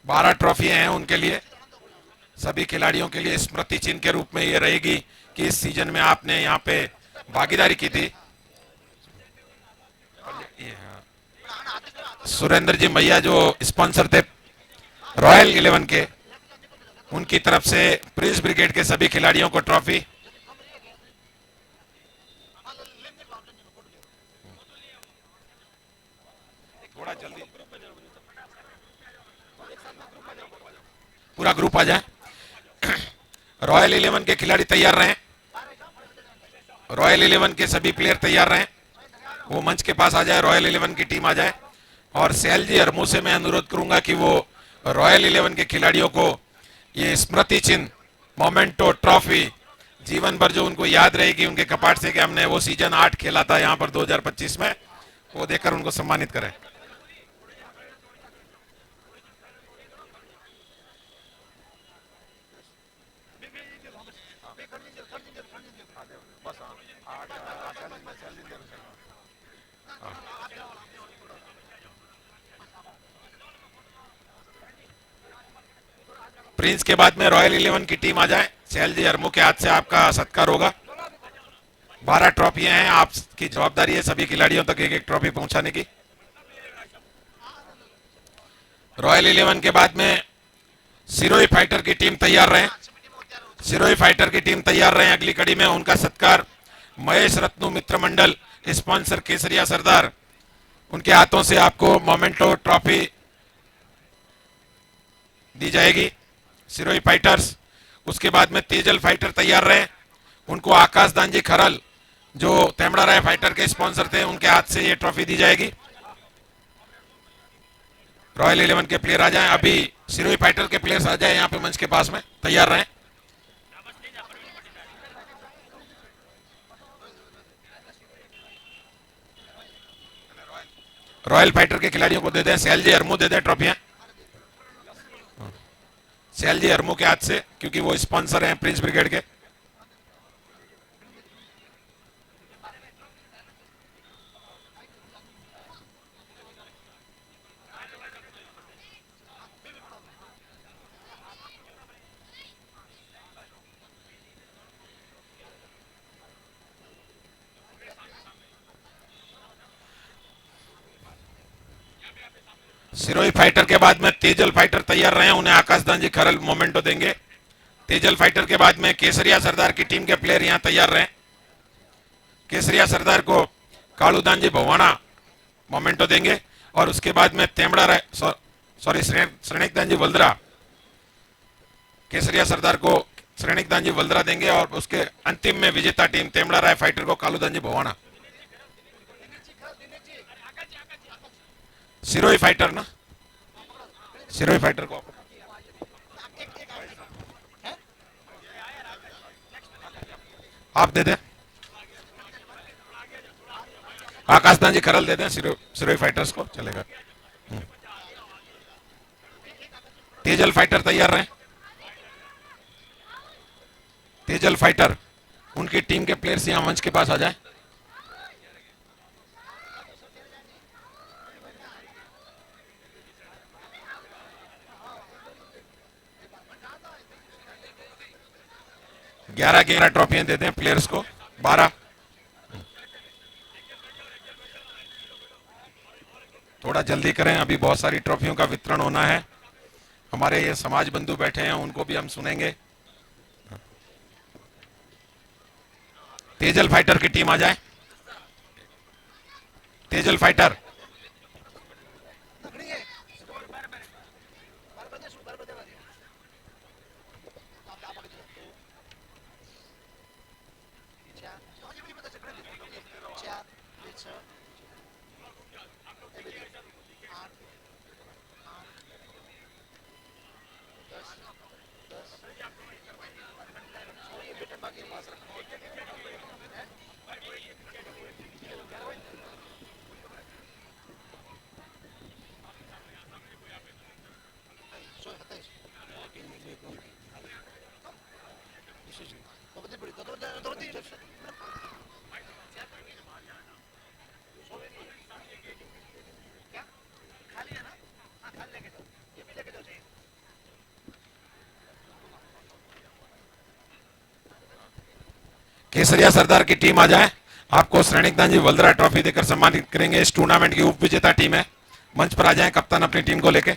12 ट्रॉफियां हैं उनके लिए, सभी खिलाड़ियों के लिए स्मृति चिन्ह के रूप में ये रहेगी कि इस सीजन में आपने यहाँ पे भागीदारी की थी। सुरेंद्र जी मैया जो स्पॉन्सर थे रॉयल 11 के, उनकी तरफ से प्रिंस ब्रिगेड के सभी खिलाड़ियों को ट्रॉफी। थोड़ा जल्दी पूरा ग्रुप आ जाए। रॉयल 11 के खिलाड़ी तैयार रहें, रॉयल 11 के सभी प्लेयर तैयार रहें, वो मंच के पास आ जाए, रॉयल 11 की टीम आ जाए। और सैल जी हरमू से मैं अनुरोध करूंगा कि वो रॉयल 11 के खिलाड़ियों को ये स्मृति चिन्ह, मोमेंटो, ट्रॉफी जीवन भर जो उनको याद रहेगी उनके कपाट से कि हमने वो सीजन 8 खेला था यहाँ पर 2025 में, वो देकर उनको सम्मानित करें। प्रिंस के बाद में रॉयल 11 की टीम आ जाए, सैल जी हरमू के हाथ से आपका सत्कार होगा। 12 ट्रॉफियां हैं, आपकी जवाबदारी है सभी खिलाड़ियों तक एक एक ट्रॉफी पहुंचाने की। रॉयल 11 के बाद में सिरोही फाइटर की टीम तैयार रहे, सिरोही फाइटर की टीम तैयार रहे। अगली कड़ी में उनका सत्कार महेश रत्नु मित्र मंडल स्पॉन्सर केसरिया सरदार, उनके हाथों से आपको मोमेंटो ट्रॉफी दी जाएगी, सिरोही फाइटर्स। उसके बाद में तेजल फाइटर तैयार रहे, उनको आकाश दानजी खरल जो तेमड़ा राय फाइटर के स्पॉन्सर थे उनके हाथ से ये ट्रॉफी दी जाएगी। रॉयल 11 के प्लेयर आ जाएं, अभी सिरोही फाइटर के प्लेयर्स आ जाए यहाँ पे मंच के पास में, तैयार रहें। रॉयल फाइटर के खिलाड़ियों को दे दें, सैल जी हरमू दे दें ट्रॉफियां, सैल जी हरमू के हाथ से, क्योंकि वो स्पॉन्सर हैं प्रिंस ब्रिगेड के। सिरोही फाइटर के बाद में तेजल फाइटर तैयार रहे, उन्हें आकाशदान जी खरल मोमेंटो देंगे। तेजल फाइटर के बाद में केसरिया सरदार की टीम के प्लेयर यहां तैयार रहे। केसरिया सरदार को कालूदान जी भवाना मोमेंटो देंगे और उसके बाद में तेमड़ा सॉरी श्रेणिकदान जी वल्दरा, केसरिया सरदार को श्रेणिकदान जी वल्दरा देंगे और उसके अंतिम में विजेता टीम तेमड़ा राय फाइटर को कालूदान जी भवाना। सिरोही फाइटर ना, सिरोही फाइटर को आप दे दें, आकाशदान जी खरल दे दें सिरोही फाइटर्स को, चलेगा। तेजल फाइटर तैयार रहे। तेजल फाइटर उनकी टीम के प्लेयर्स यहां मंच के पास आ जाए। ग्यारह 11 ट्रॉफियां दे दें प्लेयर्स को, 12। थोड़ा जल्दी करें, अभी बहुत सारी ट्रॉफियों का वितरण होना है। हमारे ये समाज बंधु बैठे हैं, उनको भी हम सुनेंगे। तेजल फाइटर की टीम आ जाए। तेजल फाइटर केसरिया सरदार की टीम आ जाए। आपको श्रेणिकदान जी वल्दरा ट्रॉफी देकर सम्मानित करेंगे। इस टूर्नामेंट की उप विजेता टीम है, मंच पर आ जाए कप्तान अपनी टीम को लेके।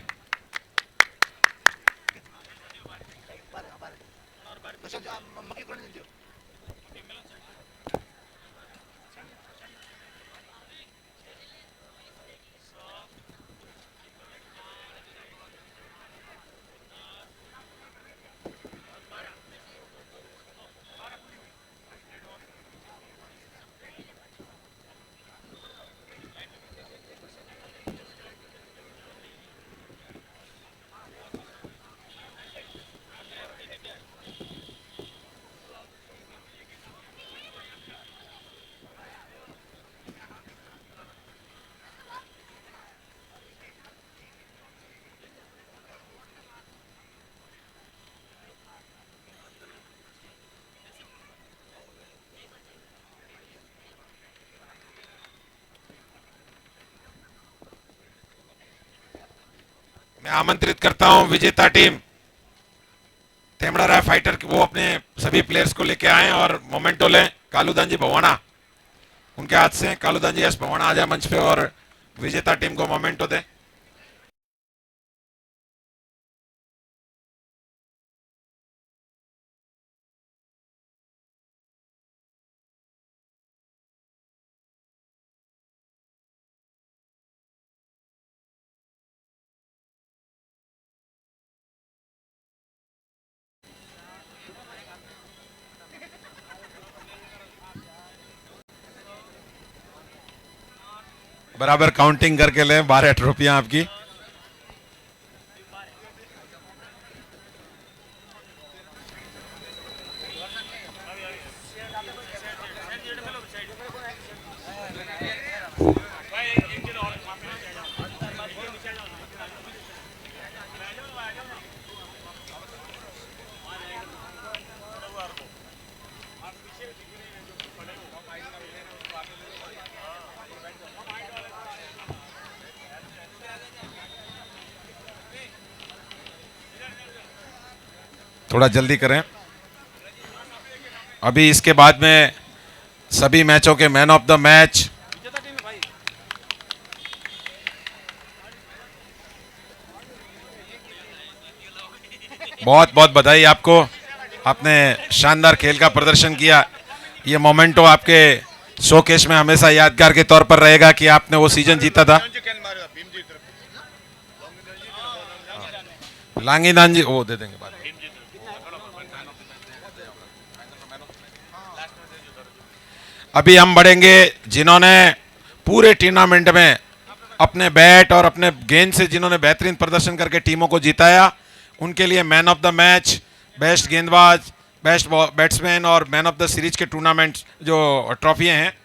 मैं आमंत्रित करता हूं विजेता टीम तेमड़ा राय फाइटर, वो अपने सभी प्लेयर्स को लेके आए और मोमेंटो लें। कालूदान जी भवाना उनके हाथ से, कालूदान जी एस भवाना आ जाए मंच पे और विजेता टीम को मोमेंटो दे। बराबर काउंटिंग करके लें, 12 ट्रॉफियां आपकी। थोड़ा जल्दी करें, अभी इसके बाद में सभी मैचों के मैन ऑफ द मैच बहुत बहुत बधाई आपको, आपने शानदार खेल का प्रदर्शन किया। ये मोमेंटो आपके शोकेस में हमेशा यादगार के तौर पर रहेगा कि आपने वो सीजन जीता था। लांगीदान जी वो दे देंगे बाद में। अभी हम बढ़ेंगे जिन्होंने पूरे टूर्नामेंट में अपने बैट और अपने गेंद से जिन्होंने बेहतरीन प्रदर्शन करके टीमों को जिताया, उनके लिए man of the match, best गेंदबाज, बेस्ट बैट्समैन और मैन ऑफ द सीरीज के टूर्नामेंट जो ट्रॉफियां हैं।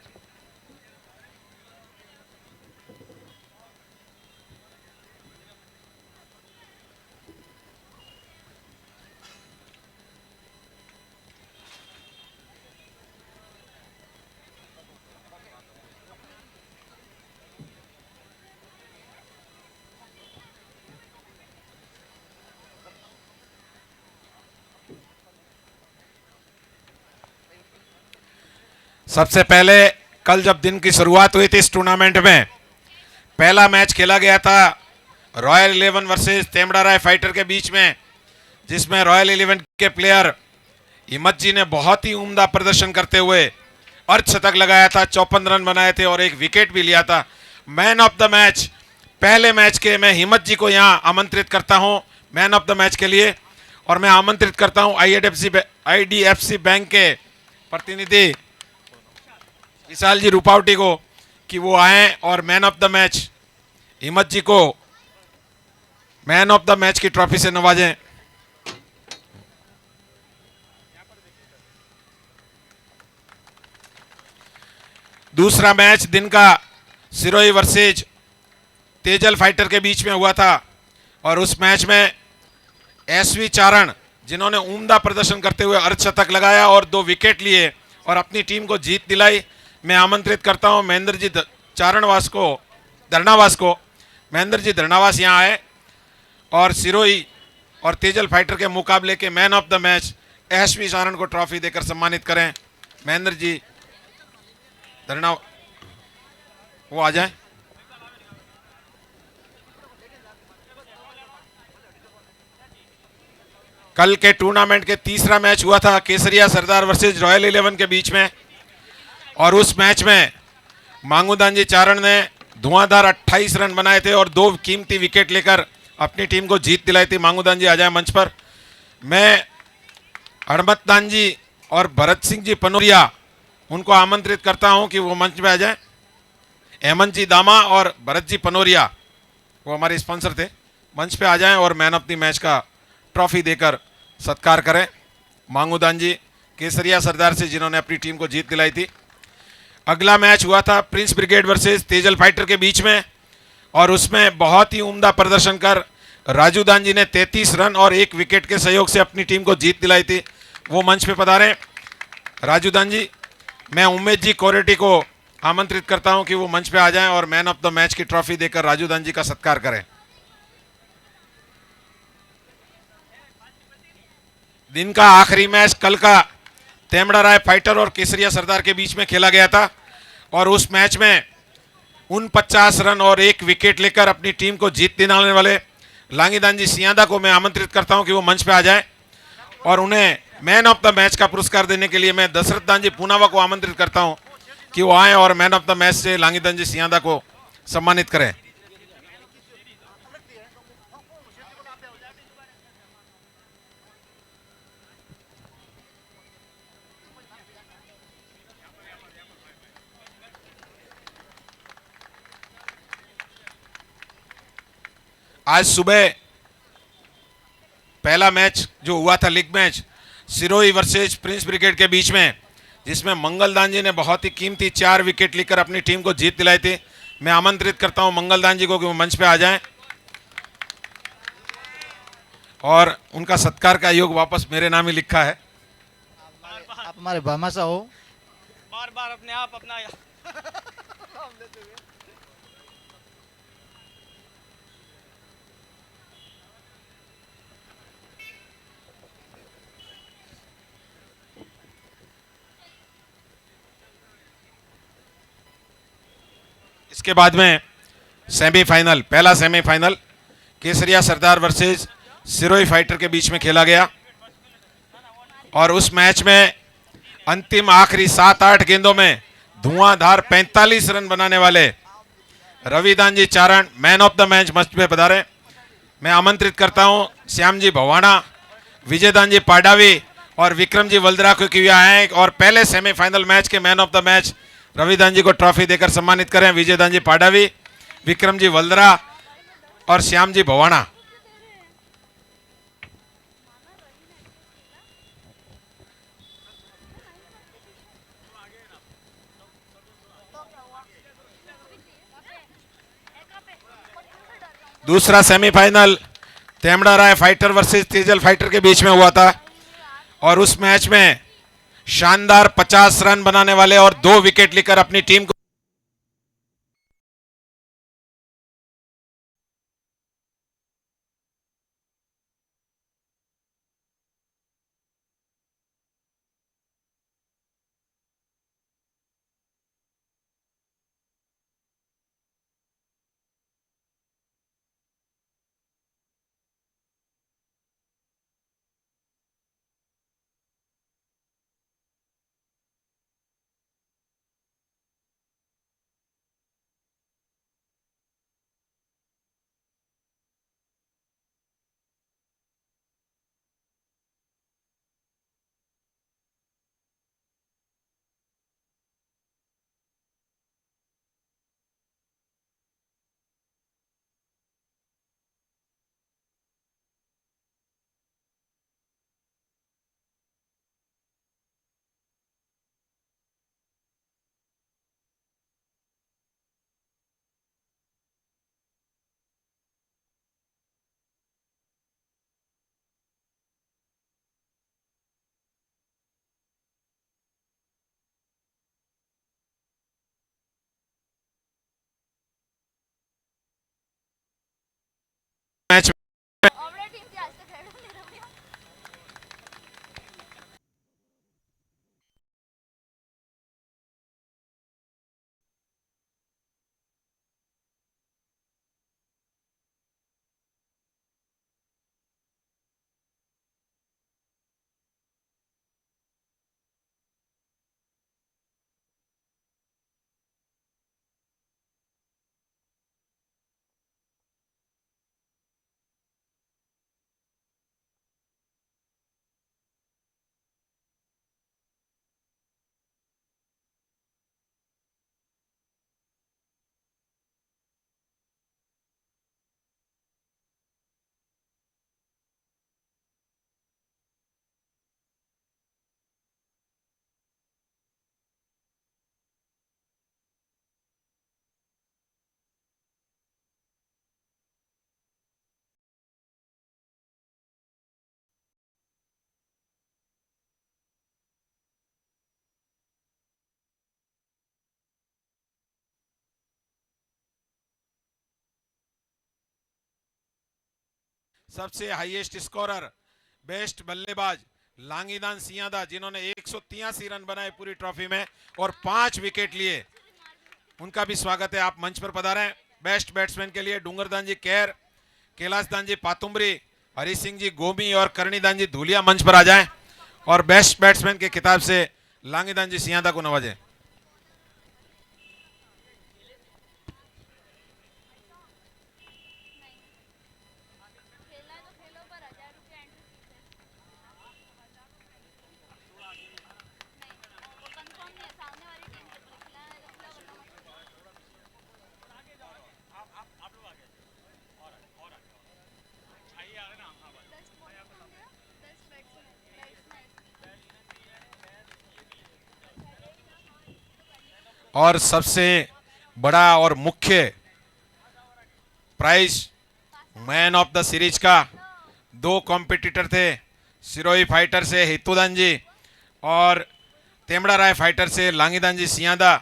सबसे पहले कल जब दिन की शुरुआत हुई थी इस टूर्नामेंट में, पहला मैच खेला गया था रॉयल 11 वर्सेस तेमड़ा राय फाइटर के बीच में, जिसमें रॉयल 11 के प्लेयर हिम्मत जी ने बहुत ही उम्दा प्रदर्शन करते हुए अर्धशतक लगाया था, 54 रन बनाए थे और एक विकेट भी लिया था। मैन ऑफ द मैच पहले मैच के मैं हिम्मत जी को यहां आमंत्रित करता हूं मैन ऑफ द मैच के लिए, और मैं आमंत्रित करता हूं आईडीएफसी बैंक के प्रतिनिधि विशाल जी रूपावटी को कि वो आए और मैन ऑफ द मैच हिम्मत जी को मैन ऑफ द मैच की ट्रॉफी से नवाजें। दूसरा मैच दिन का सिरोही वर्सेज तेजल फाइटर के बीच में हुआ था और उस मैच में एसवी चारण जिन्होंने उम्दा प्रदर्शन करते हुए अर्धशतक लगाया और 2 विकेट लिए और अपनी टीम को जीत दिलाई। मैं आमंत्रित करता हूं महेंद्र जी धरनावास को महेंद्र जी धरनावास यहाँ आए और सिरोही और तेजल फाइटर के मुकाबले के man of the match SV Charan को ट्रॉफी देकर सम्मानित करें। महेंद्र जी धरना वो आ जाए। कल के टूर्नामेंट के तीसरा मैच हुआ था केसरिया सरदार वर्सेज रॉयल 11 के बीच में, और उस मैच में मांगूदान जी चारण ने धुआंधार 28 रन बनाए थे और 2 कीमती विकेट लेकर अपनी टीम को जीत दिलाई थी। मांगूदान जी आ जाए मंच पर। मैं हड़मतदान जी और भरत सिंह जी पनोरिया उनको आमंत्रित करता हूं कि वो मंच पे आ जाएं। हेमंत जी दामा और भरत जी पनोरिया वो हमारे स्पॉन्सर थे, मंच पे आ जाएं और मैन ऑफ द मैच का ट्रॉफी देकर सत्कार करें। मांगूदान जी केसरिया सरदार से जिन्होंने अपनी टीम को जीत दिलाई थी। अगला मैच हुआ था Prince brigade versus Tejal fighter के बीच में, और उसमें बहुत ही उम्दा प्रदर्शन कर राजू दान जी ने 33 रन और 1 विकेट के सहयोग से अपनी टीम को जीत दिलाई थी। वो मंच पे पधारे। राजू दान जी, मैं उमेद जी कोरेटी को आमंत्रित करता हूं कि वो मंच पे आ जाएं और मैन ऑफ द मैच की ट्रॉफी देकर राजू दान जी का सत्कार करें। दिन का आखिरी मैच कल का तेमड़ा राय फाइटर और केसरिया सरदार के बीच में खेला गया था, और उस मैच में 49 रन और 1 विकेट लेकर अपनी टीम को जीत दिलाने वाले लांगीदान जी सियादा को मैं आमंत्रित करता हूं कि वो मंच पे आ जाए, और उन्हें मैन ऑफ द मैच का पुरस्कार देने के लिए मैं दशरथ दान जी पूनावा को आमंत्रित करता हूं कि वो आए और मैन ऑफ द मैच से लांगीदान जी सियादा को सम्मानित करें। आज सुबह पहला मैच जो हुआ था league match Sirohi versus Prince brigade के बीच में, जिसमें मंगलदान जी ने बहुत ही कीमती 4 विकेट लेकर अपनी टीम को जीत दिलाई थी। मैं आमंत्रित करता हूं मंगलदान जी को कि वो मंच पे आ जाएं और उनका सत्कार का योग वापस मेरे नाम ही लिखा है। आप हमारे भामाशा हो। बार बार अपने आप अपना इसके बाद में सेमीफाइनल, पहला सेमीफाइनल केसरिया सरदार वर्सेज सिरोही फाइटर के बीच में खेला गया और उस मैच में अंतिम आखिरी 7-8 गेंदों में धुआंधार 45 रन बनाने वाले रविदान जी चारण मैन ऑफ द मैच मंच पे पधारे। मैं आमंत्रित करता हूं श्याम जी भवाना, विजयदान जी पाडावी और विक्रम जी वल्द्रा को कि आए और पहले सेमीफाइनल मैच के man of the match Ravidas जी को ट्रॉफी देकर सम्मानित करें। विजयदान जी पाडावी, विक्रम जी वल्द्रा और श्याम जी भवाना। दूसरा सेमीफाइनल तेमड़ा राय फाइटर वर्सेस तेजल फाइटर के बीच में हुआ था और उस मैच में शानदार 50 रन बनाने वाले और 2 विकेट लेकर अपनी टीम को मैच सबसे हाईएस्ट स्कोरर बेस्ट बल्लेबाज लांगीदान सियादा जिन्होंने 183 रन बनाए पूरी ट्रॉफी में और 5 विकेट लिए, उनका भी स्वागत है। आप मंच पर पधारें। बेस्ट बैट्समैन के लिए डूंगरदान जी केर, कैलाशदान जी पातुम्बरी, हरी सिंह जी गोमी और करणीदान जी धूलिया मंच पर आ जाएं और बेस्ट बैट्समैन के खिताब से लांगीदान जी सियादा को नवाजें। और सबसे बड़ा और मुख्य prize man of the series का 2 कॉम्पिटिटर थे, सिरोही फाइटर से हेतुदान जी और तेमड़ा राय फाइटर से लांगीदान जी सियादा।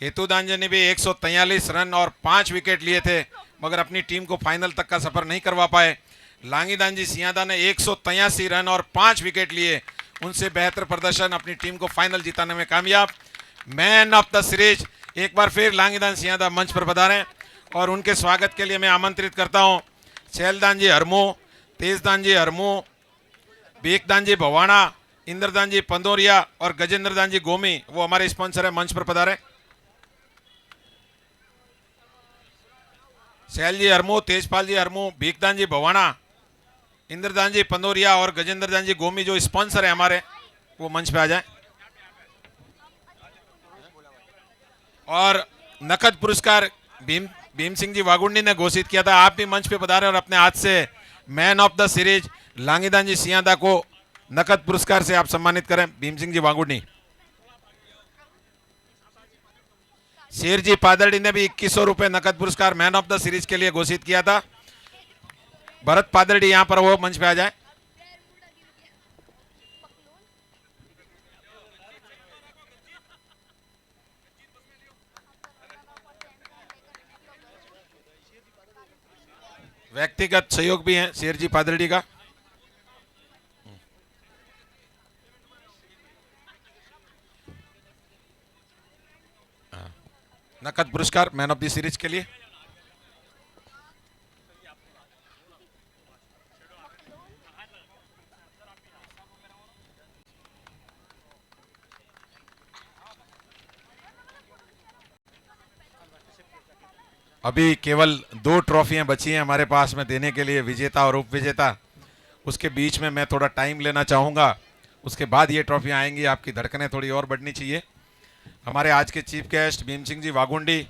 हेतुदान जी ने भी 143 रन और 5 विकेट लिए थे मगर अपनी टीम को फाइनल तक का सफर नहीं करवा पाए। लांगीदान जी सियादा ने 183 रन और 5 विकेट लिए, उनसे बेहतर प्रदर्शन, अपनी टीम को फाइनल जिताने में कामयाब। मैन ऑफ द सीरीज एक बार फिर लांगीदान सियादा मंच पर पधारें और उनके स्वागत के लिए मैं आमंत्रित करता हूं छैलदान जी हरमू, तेजदान जी हरमू, भीखदान जी भवाना, इंद्रदान जी पंदोरिया और गजेंद्र दान जी गोमी, वो हमारे स्पॉन्सर है, मंच पर पधारे। सैल जी हरमू, तेजपाल जी हरमू, भीखदान जी भवाना, इंद्रदान जी पंदोरिया और गजेंद्र दान जी गोमी जो स्पॉन्सर है हमारे, वो मंच पे आ जाए। और नकद पुरस्कार भीम सिंह जी वागुंडी ने घोषित किया था, आप भी मंच पे पधारे और अपने हाथ से मैन ऑफ द सीरीज लांगीदान जी सियादा को नकद पुरस्कार से आप सम्मानित करें। भीम सिंह जी वागुंडी। शेर जी पादड़ी ने भी 2100 रुपए नकद पुरस्कार मैन ऑफ द सीरीज के लिए घोषित किया था। भरत पादड़ी यहां पर वो मंच पे आ जाए। व्यक्तिगत सहयोग भी है शेर जी पादड़ी का। नकद पुरस्कार मैन ऑफ द सीरीज के लिए। अभी केवल 2 ट्रॉफियां बची हैं हमारे पास में देने के लिए, विजेता और उप विजेता। उसके बीच में मैं थोड़ा टाइम लेना चाहूँगा, उसके बाद ये ट्रॉफियां आएंगी। आपकी धड़कनें थोड़ी और बढ़नी चाहिए। हमारे आज के चीफ गेस्ट भीम सिंह जी वागुंडी,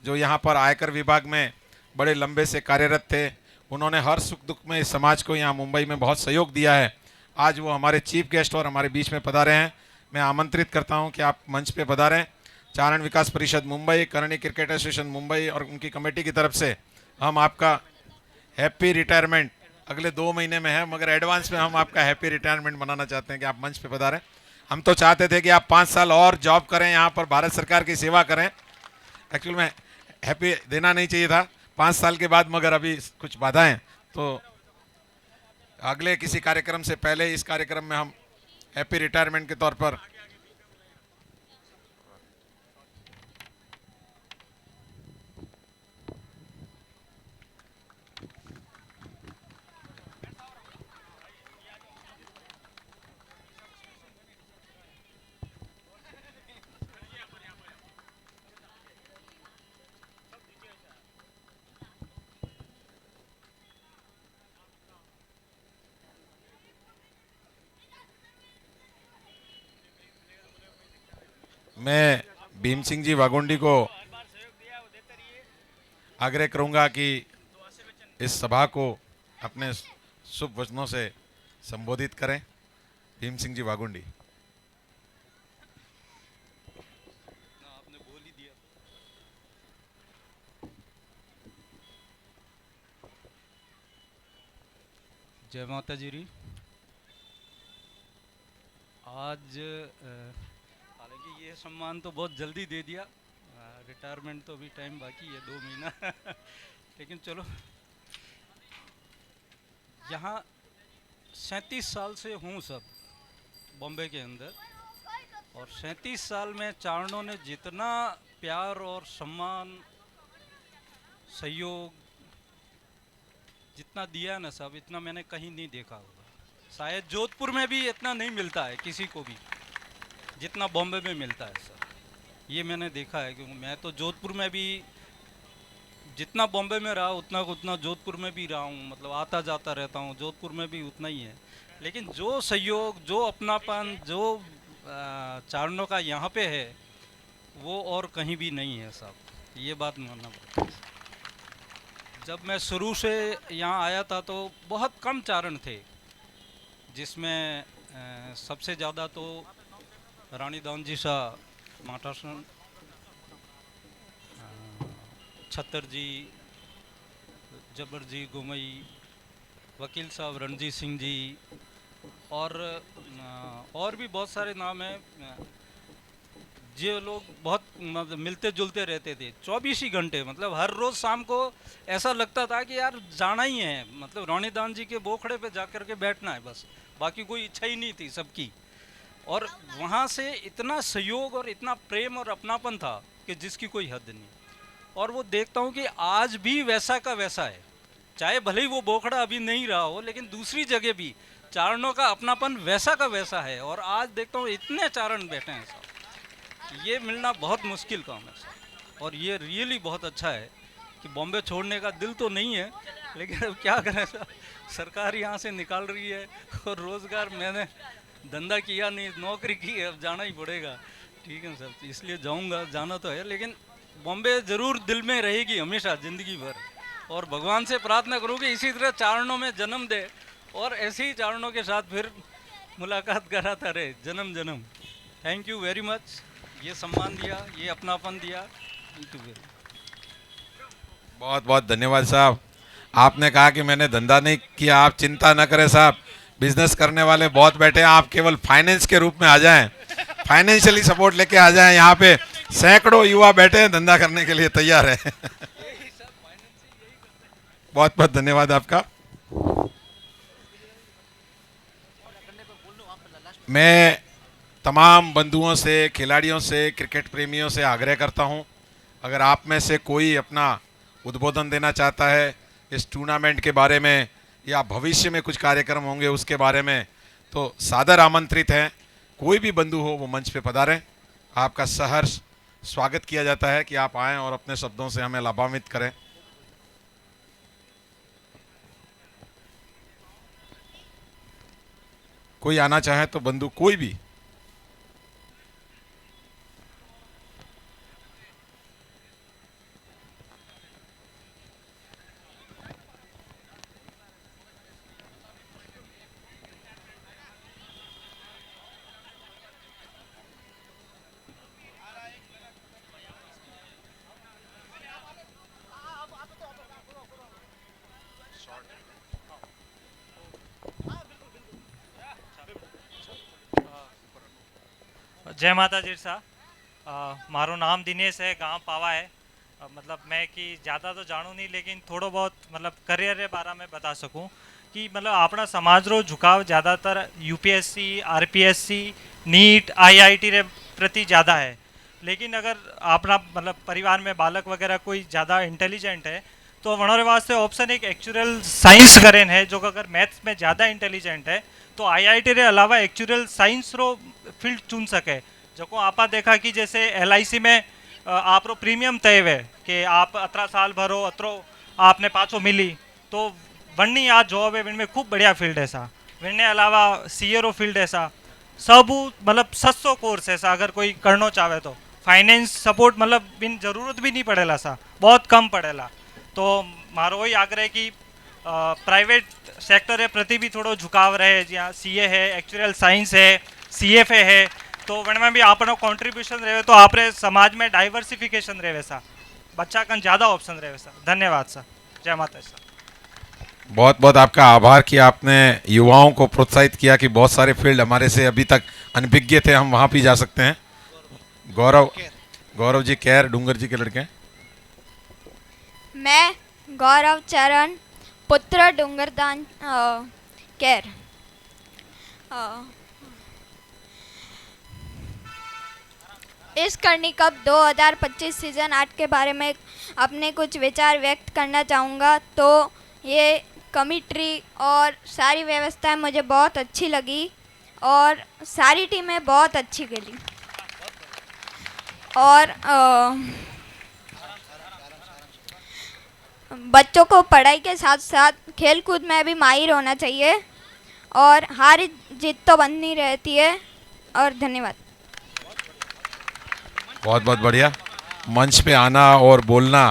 जो यहाँ पर आयकर विभाग में बड़े लंबे से कार्यरत थे, उन्होंने हर सुख दुख में इस समाज को यहाँ मुंबई में बहुत सहयोग दिया है। आज वो हमारे चीफ गेस्ट और हमारे बीच में पधारे हैं। मैं आमंत्रित करता हूँ कि आप मंच पे पधारें। चारण विकास परिषद मुंबई, करणी क्रिकेट एसोसिएशन मुंबई और उनकी कमेटी की तरफ से हम आपका हैप्पी रिटायरमेंट, अगले 2 महीने में है मगर एडवांस में हम आपका हैप्पी रिटायरमेंट मनाना चाहते हैं कि आप मंच पे पधारें। हम तो चाहते थे कि आप 5 साल और जॉब करें, यहाँ पर भारत सरकार की सेवा करें। एक्चुअल में हैप्पी देना नहीं चाहिए था 5 साल के बाद, मगर अभी कुछ बाधाएं, तो अगले किसी कार्यक्रम से पहले इस कार्यक्रम में हम हैप्पी रिटायरमेंट के तौर पर मैं भीम सिंह जी वागुंडी को आग्रह करूंगा कि इस सभा को अपने शुभ वचनों से संबोधित करें। भीम सिंह जी वागुंडी। जय माता जी री। आज हालांकि ये सम्मान तो बहुत जल्दी दे दिया, रिटायरमेंट तो अभी टाइम बाकी है 2 महीना लेकिन चलो, यहाँ 37 साल से हूँ सब बॉम्बे के अंदर, और 37 साल में चारणों ने जितना प्यार और सम्मान सहयोग जितना दिया ना सब, इतना मैंने कहीं नहीं देखा होगा। शायद जोधपुर में भी इतना नहीं मिलता है किसी को भी जितना बॉम्बे में मिलता है सर। ये मैंने देखा है, क्योंकि मैं तो जोधपुर में भी जितना बॉम्बे में रहा उतना जोधपुर में भी रहा हूँ, मतलब आता जाता रहता हूँ, जोधपुर में भी उतना ही है। लेकिन जो सहयोग, जो अपनापन, जो चारणों का यहाँ पे है, वो और कहीं भी नहीं है साहब। ये बात मानना पड़ता है। जब मैं शुरू से यहाँ आया था तो बहुत कम चारण थे, जिसमें सबसे ज़्यादा तो रानी दानजी शाह, माठासन, छत्तर जी, जबर जी गोमई, वकील साहब रणजीत सिंह जी, और भी बहुत सारे नाम हैं। जो लोग बहुत मतलब मिलते जुलते रहते थे 24 ही घंटे, मतलब हर रोज़ शाम को ऐसा लगता था कि यार जाना ही है, मतलब रानी दान जी के बोखड़े पे जा कर के बैठना है बस, बाकी कोई इच्छा ही नहीं थी सबकी। और वहाँ से इतना सहयोग और इतना प्रेम और अपनापन था कि जिसकी कोई हद नहीं। और वो देखता हूँ कि आज भी वैसा का वैसा है, चाहे भले ही वो बोखड़ा अभी नहीं रहा हो, लेकिन दूसरी जगह भी चारणों का अपनापन वैसा का वैसा है। और आज देखता हूँ इतने चारण बैठे हैं साहब, ये मिलना बहुत मुश्किल काम है साहब। और ये रियली बहुत अच्छा है कि बॉम्बे छोड़ने का दिल तो नहीं है, लेकिन अब क्या करें साहब, सरकार यहाँ से निकाल रही है और रोज़गार मैंने धंधा किया नहीं, नौकरी की है, अब जाना ही पड़ेगा। ठीक है सर, इसलिए जाऊंगा, जाना तो है, लेकिन बॉम्बे ज़रूर दिल में रहेगी हमेशा ज़िंदगी भर। और भगवान से प्रार्थना करूँ कि इसी तरह चारणों में जन्म दे और ऐसे ही चारणों के साथ फिर मुलाकात कराता रहे जन्म जन्म। थैंक यू वेरी मच, ये सम्मान दिया, ये अपनापन दिया। Thank you very much. बहुत बहुत धन्यवाद साहब। आपने कहा कि मैंने धंधा नहीं किया, आप चिंता न करें साहब, बिजनेस करने वाले बहुत बैठे हैं। आप केवल फाइनेंस के रूप में आ जाएं, फाइनेंशियली सपोर्ट लेके आ जाएं। यहाँ पे सैकड़ों युवा बैठे हैं, धंधा करने के लिए तैयार है। बहुत बहुत धन्यवाद आपका। मैं तमाम बंधुओं से, खिलाड़ियों से, क्रिकेट प्रेमियों से आग्रह करता हूं, अगर आप में से कोई अपना उद्बोधन देना चाहता है इस टूर्नामेंट के बारे में या भविष्य में कुछ कार्यक्रम होंगे उसके बारे में, तो सादर आमंत्रित हैं। कोई भी बंधु हो वो मंच पे पधारें। आपका सहर्ष स्वागत किया जाता है कि आप आएँ और अपने शब्दों से हमें लाभान्वित करें। कोई आना चाहे तो बंधु, कोई भी। જય માતાજી શાહ। મારું નામ દિનેશ है, गांव पावा है। मतलब मैं कि ज़्यादा तो जानूँ नहीं, लेकिन थोड़ो बहुत मतलब करियर के बारे में बता सकूँ कि मतलब अपना समाज रो झुकाव ज़्यादातर यूपीएससी, आरपीएससी, नीट, आईआईटी रे प्रति ज़्यादा है। लेकिन अगर अपना मतलब परिवार में बालक वगैरह कोई ज़्यादा इंटेलिजेंट है तो वनोरे वास्ते ऑप्शन एक एक्चुअल साइंस करेन है, जो अगर मैथ्स में ज़्यादा इंटेलिजेंट है तो आईआईटी रे अलावा एक्चुअल साइंस रो फील्ड चुन सके। जो को आपा देखा कि जैसे एलआईसी में आप रो प्रीमियम तय है कि आप 18 साल भरो अतरो आपने पाछो मिली, तो वन्नी आज जॉब है इनमें खूब बढ़िया फील्ड है सा। इनने अलावा सीए रो फील्ड है सा, सब मतलब 700 कोर्स है सा, अगर कोई करना चाहे तो फाइनेंस सपोर्ट मतलब बिन जरूरत भी नहीं पड़ेला सा, बहुत कम पड़ेला। तो मारो वही आग्रह कि प्राइवेट सेक्टर के प्रति भी थोड़ो झुकाव रहे, जहाँ सीए है, एक्चुअल साइंस है, सीएफए है, तो उनमें भी आपनो कंट्रीब्यूशन रहे तो आपरे समाज में डाइवर्सिफिकेशन रहे सा, बच्चा कन ज़्यादा ऑप्शन रहे सा। धन्यवाद सर, जय माता सर। बहुत बहुत आपका आभार कि आपने युवाओं को प्रोत्साहित किया कि बहुत सारे फील्ड हमारे से अभी तक अनभिज्ञ थे, हम वहाँ भी जा सकते हैं। गौरव जी कैर, डूंगर जी के लड़के हैं। मैं गौरव चरण, पुत्र डूंगरदान कैर। इस करनी कप 2025 सीज़न 8 के बारे में अपने कुछ विचार व्यक्त करना चाहूँगा। तो ये कमिट्री और सारी व्यवस्थाएं मुझे बहुत अच्छी लगी और सारी टीमें बहुत अच्छी खेली और बच्चों को पढ़ाई के साथ साथ खेल कूद में भी माहिर होना चाहिए और हार जीत तो बननी रहती है। और धन्यवाद। बहुत बहुत बढ़िया। मंच पे आना और बोलना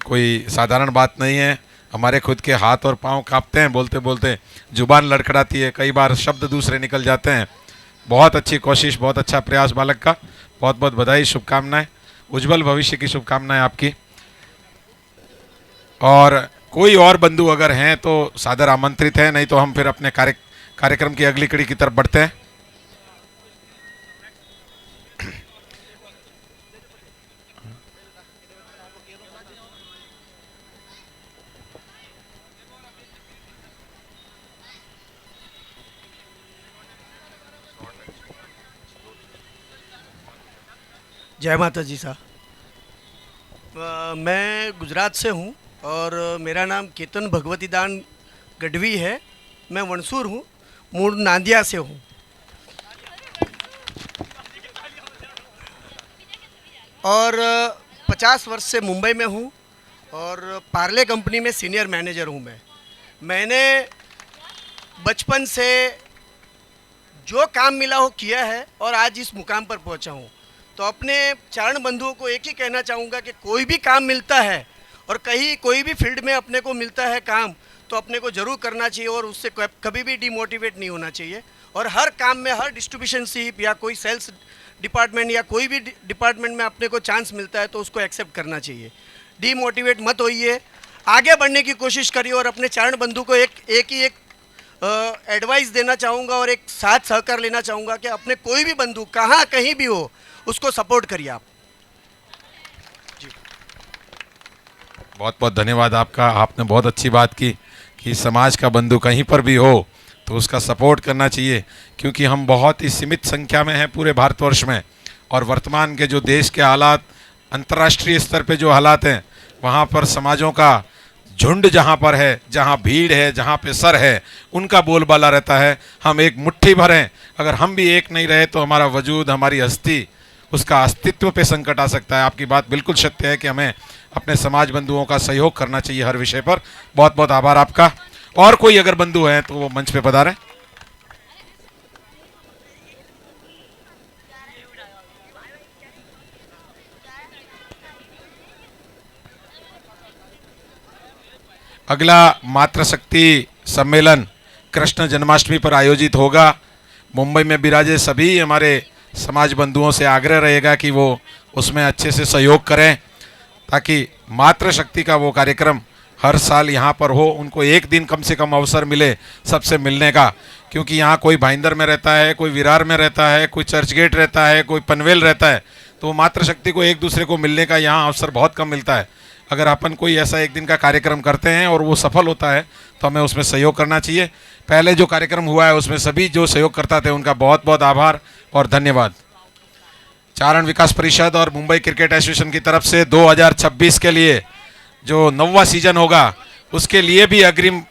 कोई साधारण बात नहीं है। हमारे खुद के हाथ और पांव कांपते हैं, बोलते बोलते जुबान लड़खड़ाती है, कई बार शब्द दूसरे निकल जाते हैं। बहुत अच्छी कोशिश, बहुत अच्छा प्रयास बालक का, बहुत बहुत बधाई, शुभकामनाएं, उज्जवल भविष्य की शुभकामनाएं आपकी। और कोई और बंधु अगर हैं तो सादर आमंत्रित है, नहीं तो हम फिर अपने कार्यक्रम की अगली कड़ी की तरफ बढ़ते हैं। जय माता जी साहब। मैं गुजरात से हूँ और मेरा नाम केतन भगवतीदान गढ़वी है। मैं वनसूर हूँ, मूल नांदिया से हूँ। और 50 वर्ष से मुंबई में हूँ और पार्ले कंपनी में सीनियर मैनेजर हूँ। मैंने बचपन से जो काम मिला हो किया है और आज इस मुकाम पर पहुँचा हूँ। तो अपने चारण बंधुओं को एक ही कहना चाहूँगा कि कोई भी काम मिलता है और कहीं कोई भी फील्ड में अपने को मिलता है काम, तो अपने को ज़रूर करना चाहिए और उससे कभी भी डिमोटिवेट नहीं होना चाहिए। और हर काम में, हर डिस्ट्रीब्यूशनशिप या कोई सेल्स डिपार्टमेंट या कोई भी डिपार्टमेंट में अपने को चांस मिलता है तो उसको एक्सेप्ट करना चाहिए। डीमोटिवेट मत होइए, आगे बढ़ने की कोशिश करिए। और अपने चारण बंधु को एक एडवाइस देना चाहूँगा और एक साथ सहकार लेना चाहूँगा कि अपने कोई भी बंधु कहाँ कहीं भी हो उसको सपोर्ट करिए आप। बहुत बहुत धन्यवाद आपका। आपने बहुत अच्छी बात की कि समाज का बंधु कहीं पर भी हो तो उसका सपोर्ट करना चाहिए, क्योंकि हम बहुत ही सीमित संख्या में हैं पूरे भारतवर्ष में। और वर्तमान के जो देश के हालात, अंतर्राष्ट्रीय स्तर पे जो हालात हैं, वहाँ पर समाजों का झुंड जहाँ पर है, जहाँ भीड़ है, जहाँ पे सर है, उनका बोलबाला रहता है। हम एक मुट्ठी भर हैं, अगर हम भी एक नहीं रहे तो हमारा वजूद, हमारी हस्ती, उसका अस्तित्व पे संकट आ सकता है। आपकी बात बिल्कुल सत्य है कि हमें अपने समाज बंधुओं का सहयोग करना चाहिए हर विषय पर। बहुत बहुत आभार आपका। और कोई अगर बंधु हैं तो वो मंच पे पधारें। अगला मातृशक्ति सम्मेलन कृष्ण जन्माष्टमी पर आयोजित होगा। मुंबई में विराजे सभी हमारे समाज बंधुओं से आग्रह रहेगा कि वो उसमें अच्छे से सहयोग करें, ताकि मातृशक्ति का वो कार्यक्रम हर साल यहाँ पर हो। उनको एक दिन कम से कम अवसर मिले सबसे मिलने का, क्योंकि यहाँ कोई भाईंदर में रहता है, कोई विरार में रहता है, कोई चर्चगेट रहता है, कोई पनवेल रहता है, तो मातृशक्ति को एक दूसरे को मिलने का यहाँ अवसर बहुत कम मिलता है। अगर अपन कोई ऐसा एक दिन का कार्यक्रम करते हैं और वो सफल होता है तो हमें उसमें सहयोग करना चाहिए। पहले जो कार्यक्रम हुआ है उसमें सभी जो सहयोग करता थे उनका बहुत बहुत आभार और धन्यवाद। चारण विकास परिषद और मुंबई क्रिकेट एसोसिएशन की तरफ से 2026 के लिए जो 9वां सीजन होगा उसके लिए भी अग्रिम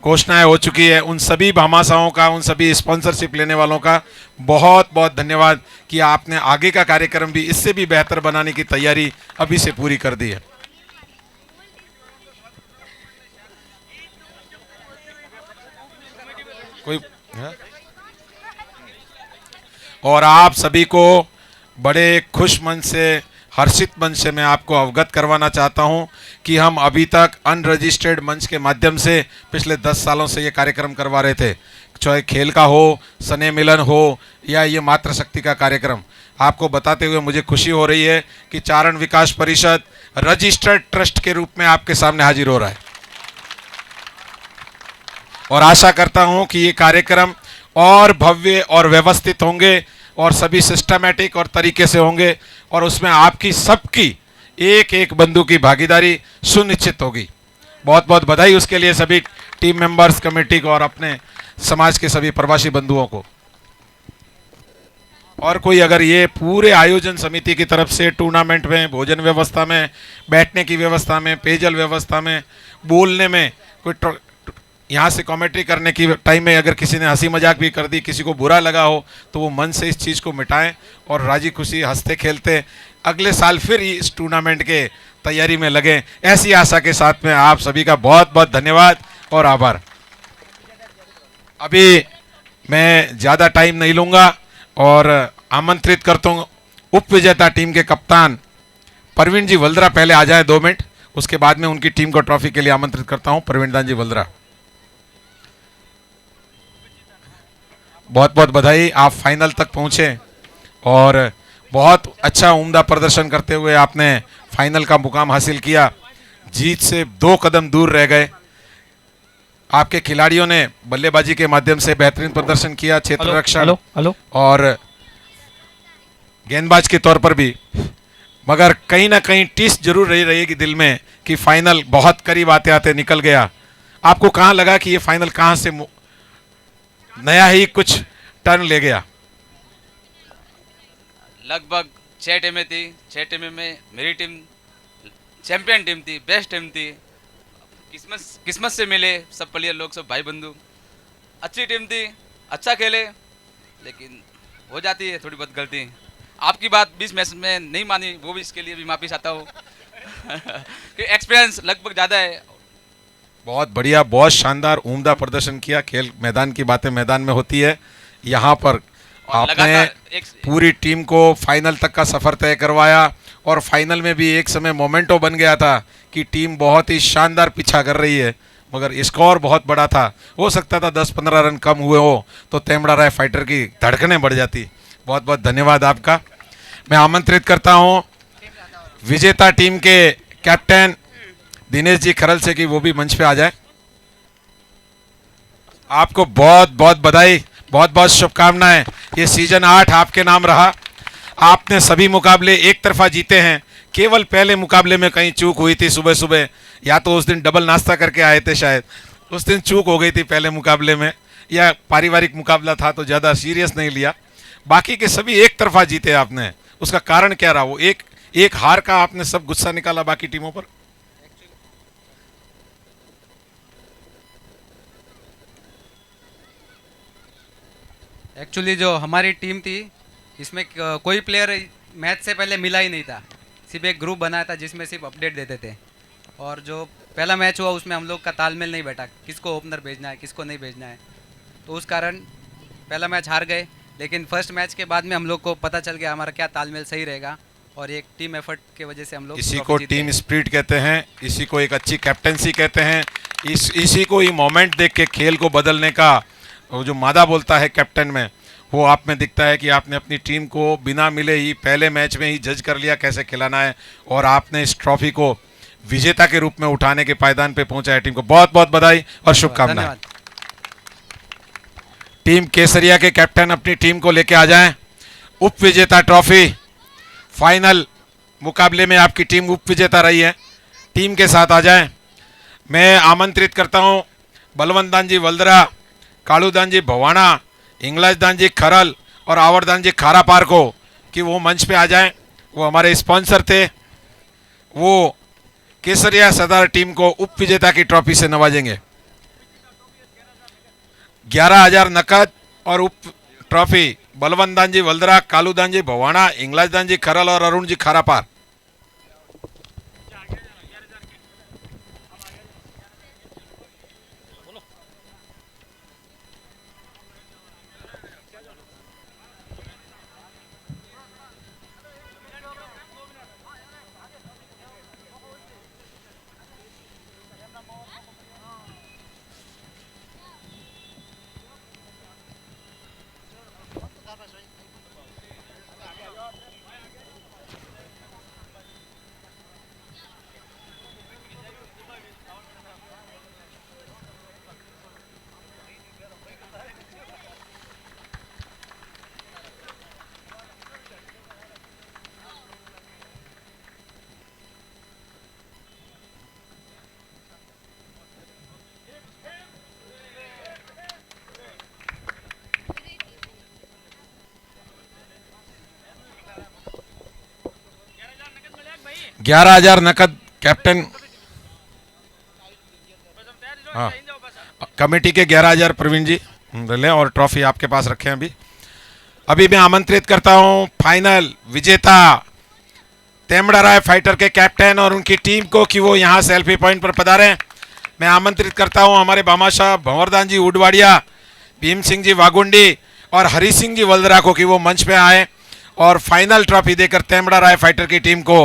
घोषणाएं हो चुकी है। उन सभी भामाशाहों का, उन सभी स्पॉन्सरशिप लेने वालों का बहुत बहुत धन्यवाद कि आपने आगे का कार्यक्रम भी इससे भी बेहतर बनाने की तैयारी अभी से पूरी कर दी है। कोई है? और आप सभी को बड़े खुश मन से, हर्षित मन से मैं आपको अवगत करवाना चाहता हूं कि हम अभी तक अनरजिस्टर्ड मंच के माध्यम से पिछले 10 सालों से ये कार्यक्रम करवा रहे थे, चाहे खेल का हो, स्नेह मिलन हो या ये मातृशक्ति का कार्यक्रम। आपको बताते हुए मुझे खुशी हो रही है कि चारण विकास परिषद रजिस्टर्ड ट्रस्ट के रूप में आपके सामने हाजिर हो रहा है और आशा करता हूं कि ये कार्यक्रम और भव्य और व्यवस्थित होंगे और सभी सिस्टमैटिक और तरीके से होंगे और उसमें आपकी सबकी एक एक बंधु की भागीदारी सुनिश्चित होगी। बहुत बहुत बधाई उसके लिए सभी टीम मेंबर्स, कमेटी को और अपने समाज के सभी प्रवासी बंधुओं को। और कोई अगर ये पूरे आयोजन समिति की तरफ से टूर्नामेंट में, भोजन व्यवस्था में, बैठने की व्यवस्था में, पेयजल व्यवस्था में, बोलने में कोई यहाँ से कमेंट्री करने की टाइम में अगर किसी ने हंसी मजाक भी कर दी, किसी को बुरा लगा हो, तो वो मन से इस चीज़ को मिटाएं और राजी खुशी हंसते खेलते अगले साल फिर इस टूर्नामेंट के तैयारी में लगें। ऐसी आशा के साथ में आप सभी का बहुत बहुत धन्यवाद और आभार। अभी मैं ज़्यादा टाइम नहीं लूँगा और आमंत्रित करता हूँ उप विजेता टीम के कप्तान प्रवीण जी वल्द्रा पहले आ जाए 2 मिनट, उसके बाद में उनकी टीम को ट्रॉफी के लिए आमंत्रित करता हूँ। प्रवीण दान जी वल्द्रा, बहुत बहुत बधाई, आप फाइनल तक पहुँचे और बहुत अच्छा उम्दा प्रदर्शन करते हुए आपने फाइनल का मुकाम हासिल किया। जीत से 2 कदम दूर रह गए। आपके खिलाड़ियों ने बल्लेबाजी के माध्यम से बेहतरीन प्रदर्शन किया, क्षेत्र रक्षण और गेंदबाज के तौर पर भी, मगर कहीं ना कहीं टीस जरूर रही रहेगी दिल में कि फाइनल बहुत करीब आते आते निकल गया। आपको कहाँ लगा कि ये फाइनल कहाँ से नया ही कुछ टर्न ले गया? लगभग 6 टीमें थी, 6 टीमें में मेरी टीम चैंपियन टीम थी, बेस्ट टीम थी। किस्मत से मिले सब प्लेयर लोग, सब भाई बंधु। अच्छी टीम थी, अच्छा खेले, लेकिन हो जाती है थोड़ी बहुत गलती। आपकी बात 20 मैच में नहीं मानी, वो भी इसके लिए भी माफी चाहता हूँ कि एक्सपीरियंस लगभग ज़्यादा है। बहुत बढ़िया, बहुत शानदार उम्दा प्रदर्शन किया। खेल मैदान की बातें मैदान में होती है। यहाँ पर और आपने लगातार पूरी टीम को फाइनल तक का सफर तय करवाया और फाइनल में भी एक समय मोमेंटो बन गया था कि टीम बहुत ही शानदार पीछा कर रही है, मगर स्कोर बहुत बड़ा था। हो सकता था 10-15 रन कम हुए हो तो तेमड़ा राय फाइटर की धड़कनें बढ़ जाती। बहुत बहुत धन्यवाद आपका। मैं आमंत्रित करता हूँ विजेता टीम के कैप्टन दिनेश जी खरल से कि वो भी मंच पे आ जाए। आपको बहुत बहुत बधाई, बहुत बहुत शुभकामनाएं। ये सीजन 8 आपके नाम रहा। आपने सभी मुकाबले एक तरफा जीते हैं। केवल पहले मुकाबले में कहीं चूक हुई थी सुबह सुबह, या तो उस दिन डबल नाश्ता करके आए थे, शायद उस दिन चूक हो गई थी पहले मुकाबले में, या पारिवारिक मुकाबला था तो ज़्यादा सीरियस नहीं लिया। बाकी के सभी एक तरफा जीते आपने। उसका कारण क्या रहा? वो एक हार का आपने सब गुस्सा निकाला बाकी टीमों पर। एक्चुअली जो हमारी टीम थी इसमें कोई प्लेयर मैच से पहले मिला ही नहीं था। सिर्फ एक ग्रुप बनाया था जिसमें सिर्फ अपडेट देते थे, और जो पहला मैच हुआ उसमें हम लोग का तालमेल नहीं बैठा, किसको ओपनर भेजना है किसको नहीं भेजना है, तो उस कारण पहला मैच हार गए। लेकिन फर्स्ट मैच के बाद में हम लोग को पता चल गया हमारा क्या तालमेल सही रहेगा, और एक टीम एफर्ट की वजह से हम लोग इसी को टीम स्पिरिट कहते हैं, इसी को एक अच्छी कैप्टेंसी कहते हैं, इसी को ही मोमेंट देख के खेल को बदलने का वो जो मादा बोलता है कैप्टन में, वो आप में दिखता है कि आपने अपनी टीम को बिना मिले ही पहले मैच में ही जज कर लिया कैसे खिलाना है, और आपने इस ट्रॉफी को विजेता के रूप में उठाने के पायदान पे पहुंचा है। टीम को बहुत बहुत बधाई और शुभकामनाएं। टीम केसरिया के कैप्टन अपनी टीम को लेके आ जाएं। उप विजेता ट्रॉफी फाइनल मुकाबले में आपकी टीम उप विजेता रही है, टीम के साथ आ जाएं। मैं आमंत्रित करता हूं बलवंतदान जी वल्दरा, कालूदान जी भवाना, इंग्लजदान जी खरल और आवरदान जी खारापार को कि वो मंच पे आ जाएं। वो हमारे स्पॉन्सर थे, वो केसरिया सदार टीम को उप विजेता की ट्रॉफी से नवाजेंगे। 11,000 नकद और उप ट्रॉफी बलवंतदान जी वल्दरा, कालूदान जी भवाना, इंग्लजदान जी खरल और अरुण जी खारापार। ग्यारह 11,000 नकद कैप्टन, हाँ कमेटी के 11,000 प्रवीण जी लें, और ट्रॉफी आपके पास रखे हैं। अभी मैं आमंत्रित करता हूं फाइनल विजेता तेमड़ा राय फाइटर के कैप्टन और उनकी टीम को कि वो यहां सेल्फी पॉइंट पर पधारें। मैं आमंत्रित करता हूं हमारे भामाशाह भंवरदान जी उडवाड़िया, भीम सिंह जी वागुंडी और हरी सिंह जी वल्दरा को कि वो मंच पे आए और फाइनल ट्रॉफी देकर तेमड़ा राय फाइटर की टीम को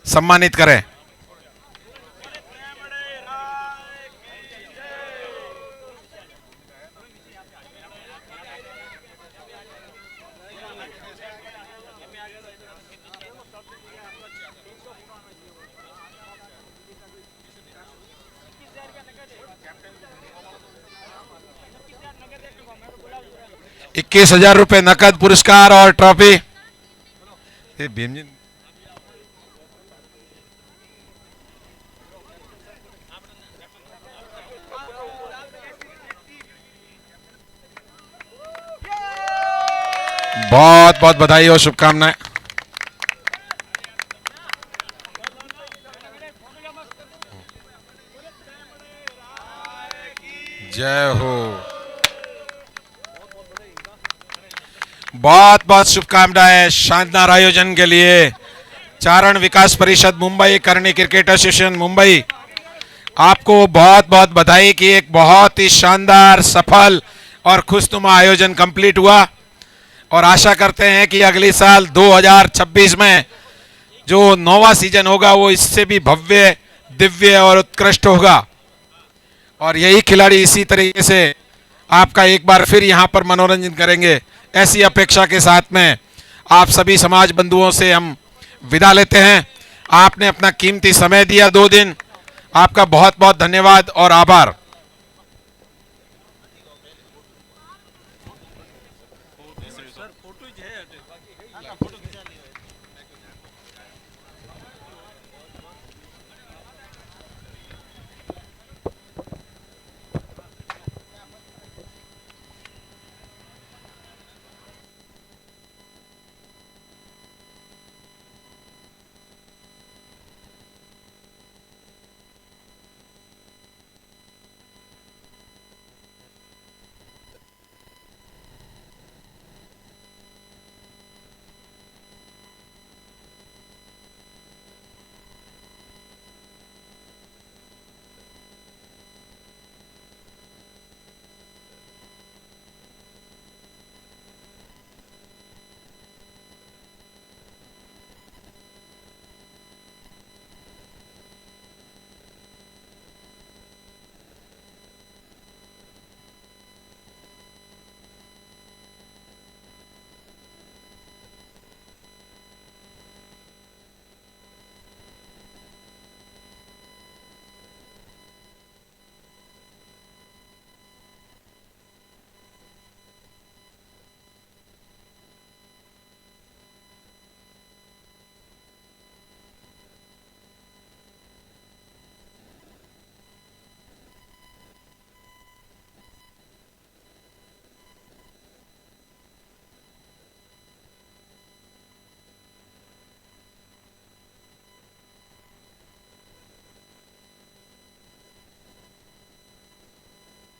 सम्मानित करें। ₹21,000 नकद पुरस्कार और ट्रॉफी। भीम जी बहुत बहुत बधाई और शुभकामनाएं। जय हो। बहुत बहुत शुभकामनाएं शानदार आयोजन के लिए। चारण विकास परिषद मुंबई, करनी क्रिकेट एसोसिएशन मुंबई, आपको बहुत बहुत बधाई कि एक बहुत ही शानदार, सफल और खुशनुमा आयोजन कंप्लीट हुआ। और आशा करते हैं कि अगले साल 2026 में जो 9वां सीजन होगा वो इससे भी भव्य, दिव्य और उत्कृष्ट होगा। और यही खिलाड़ी इसी तरीके से आपका एक बार फिर यहाँ पर मनोरंजन करेंगे, ऐसी अपेक्षा के साथ में आप सभी समाज बंधुओं से हम विदा लेते हैं। आपने अपना कीमती समय दिया 2 दिन, आपका बहुत बहुत धन्यवाद और आभार।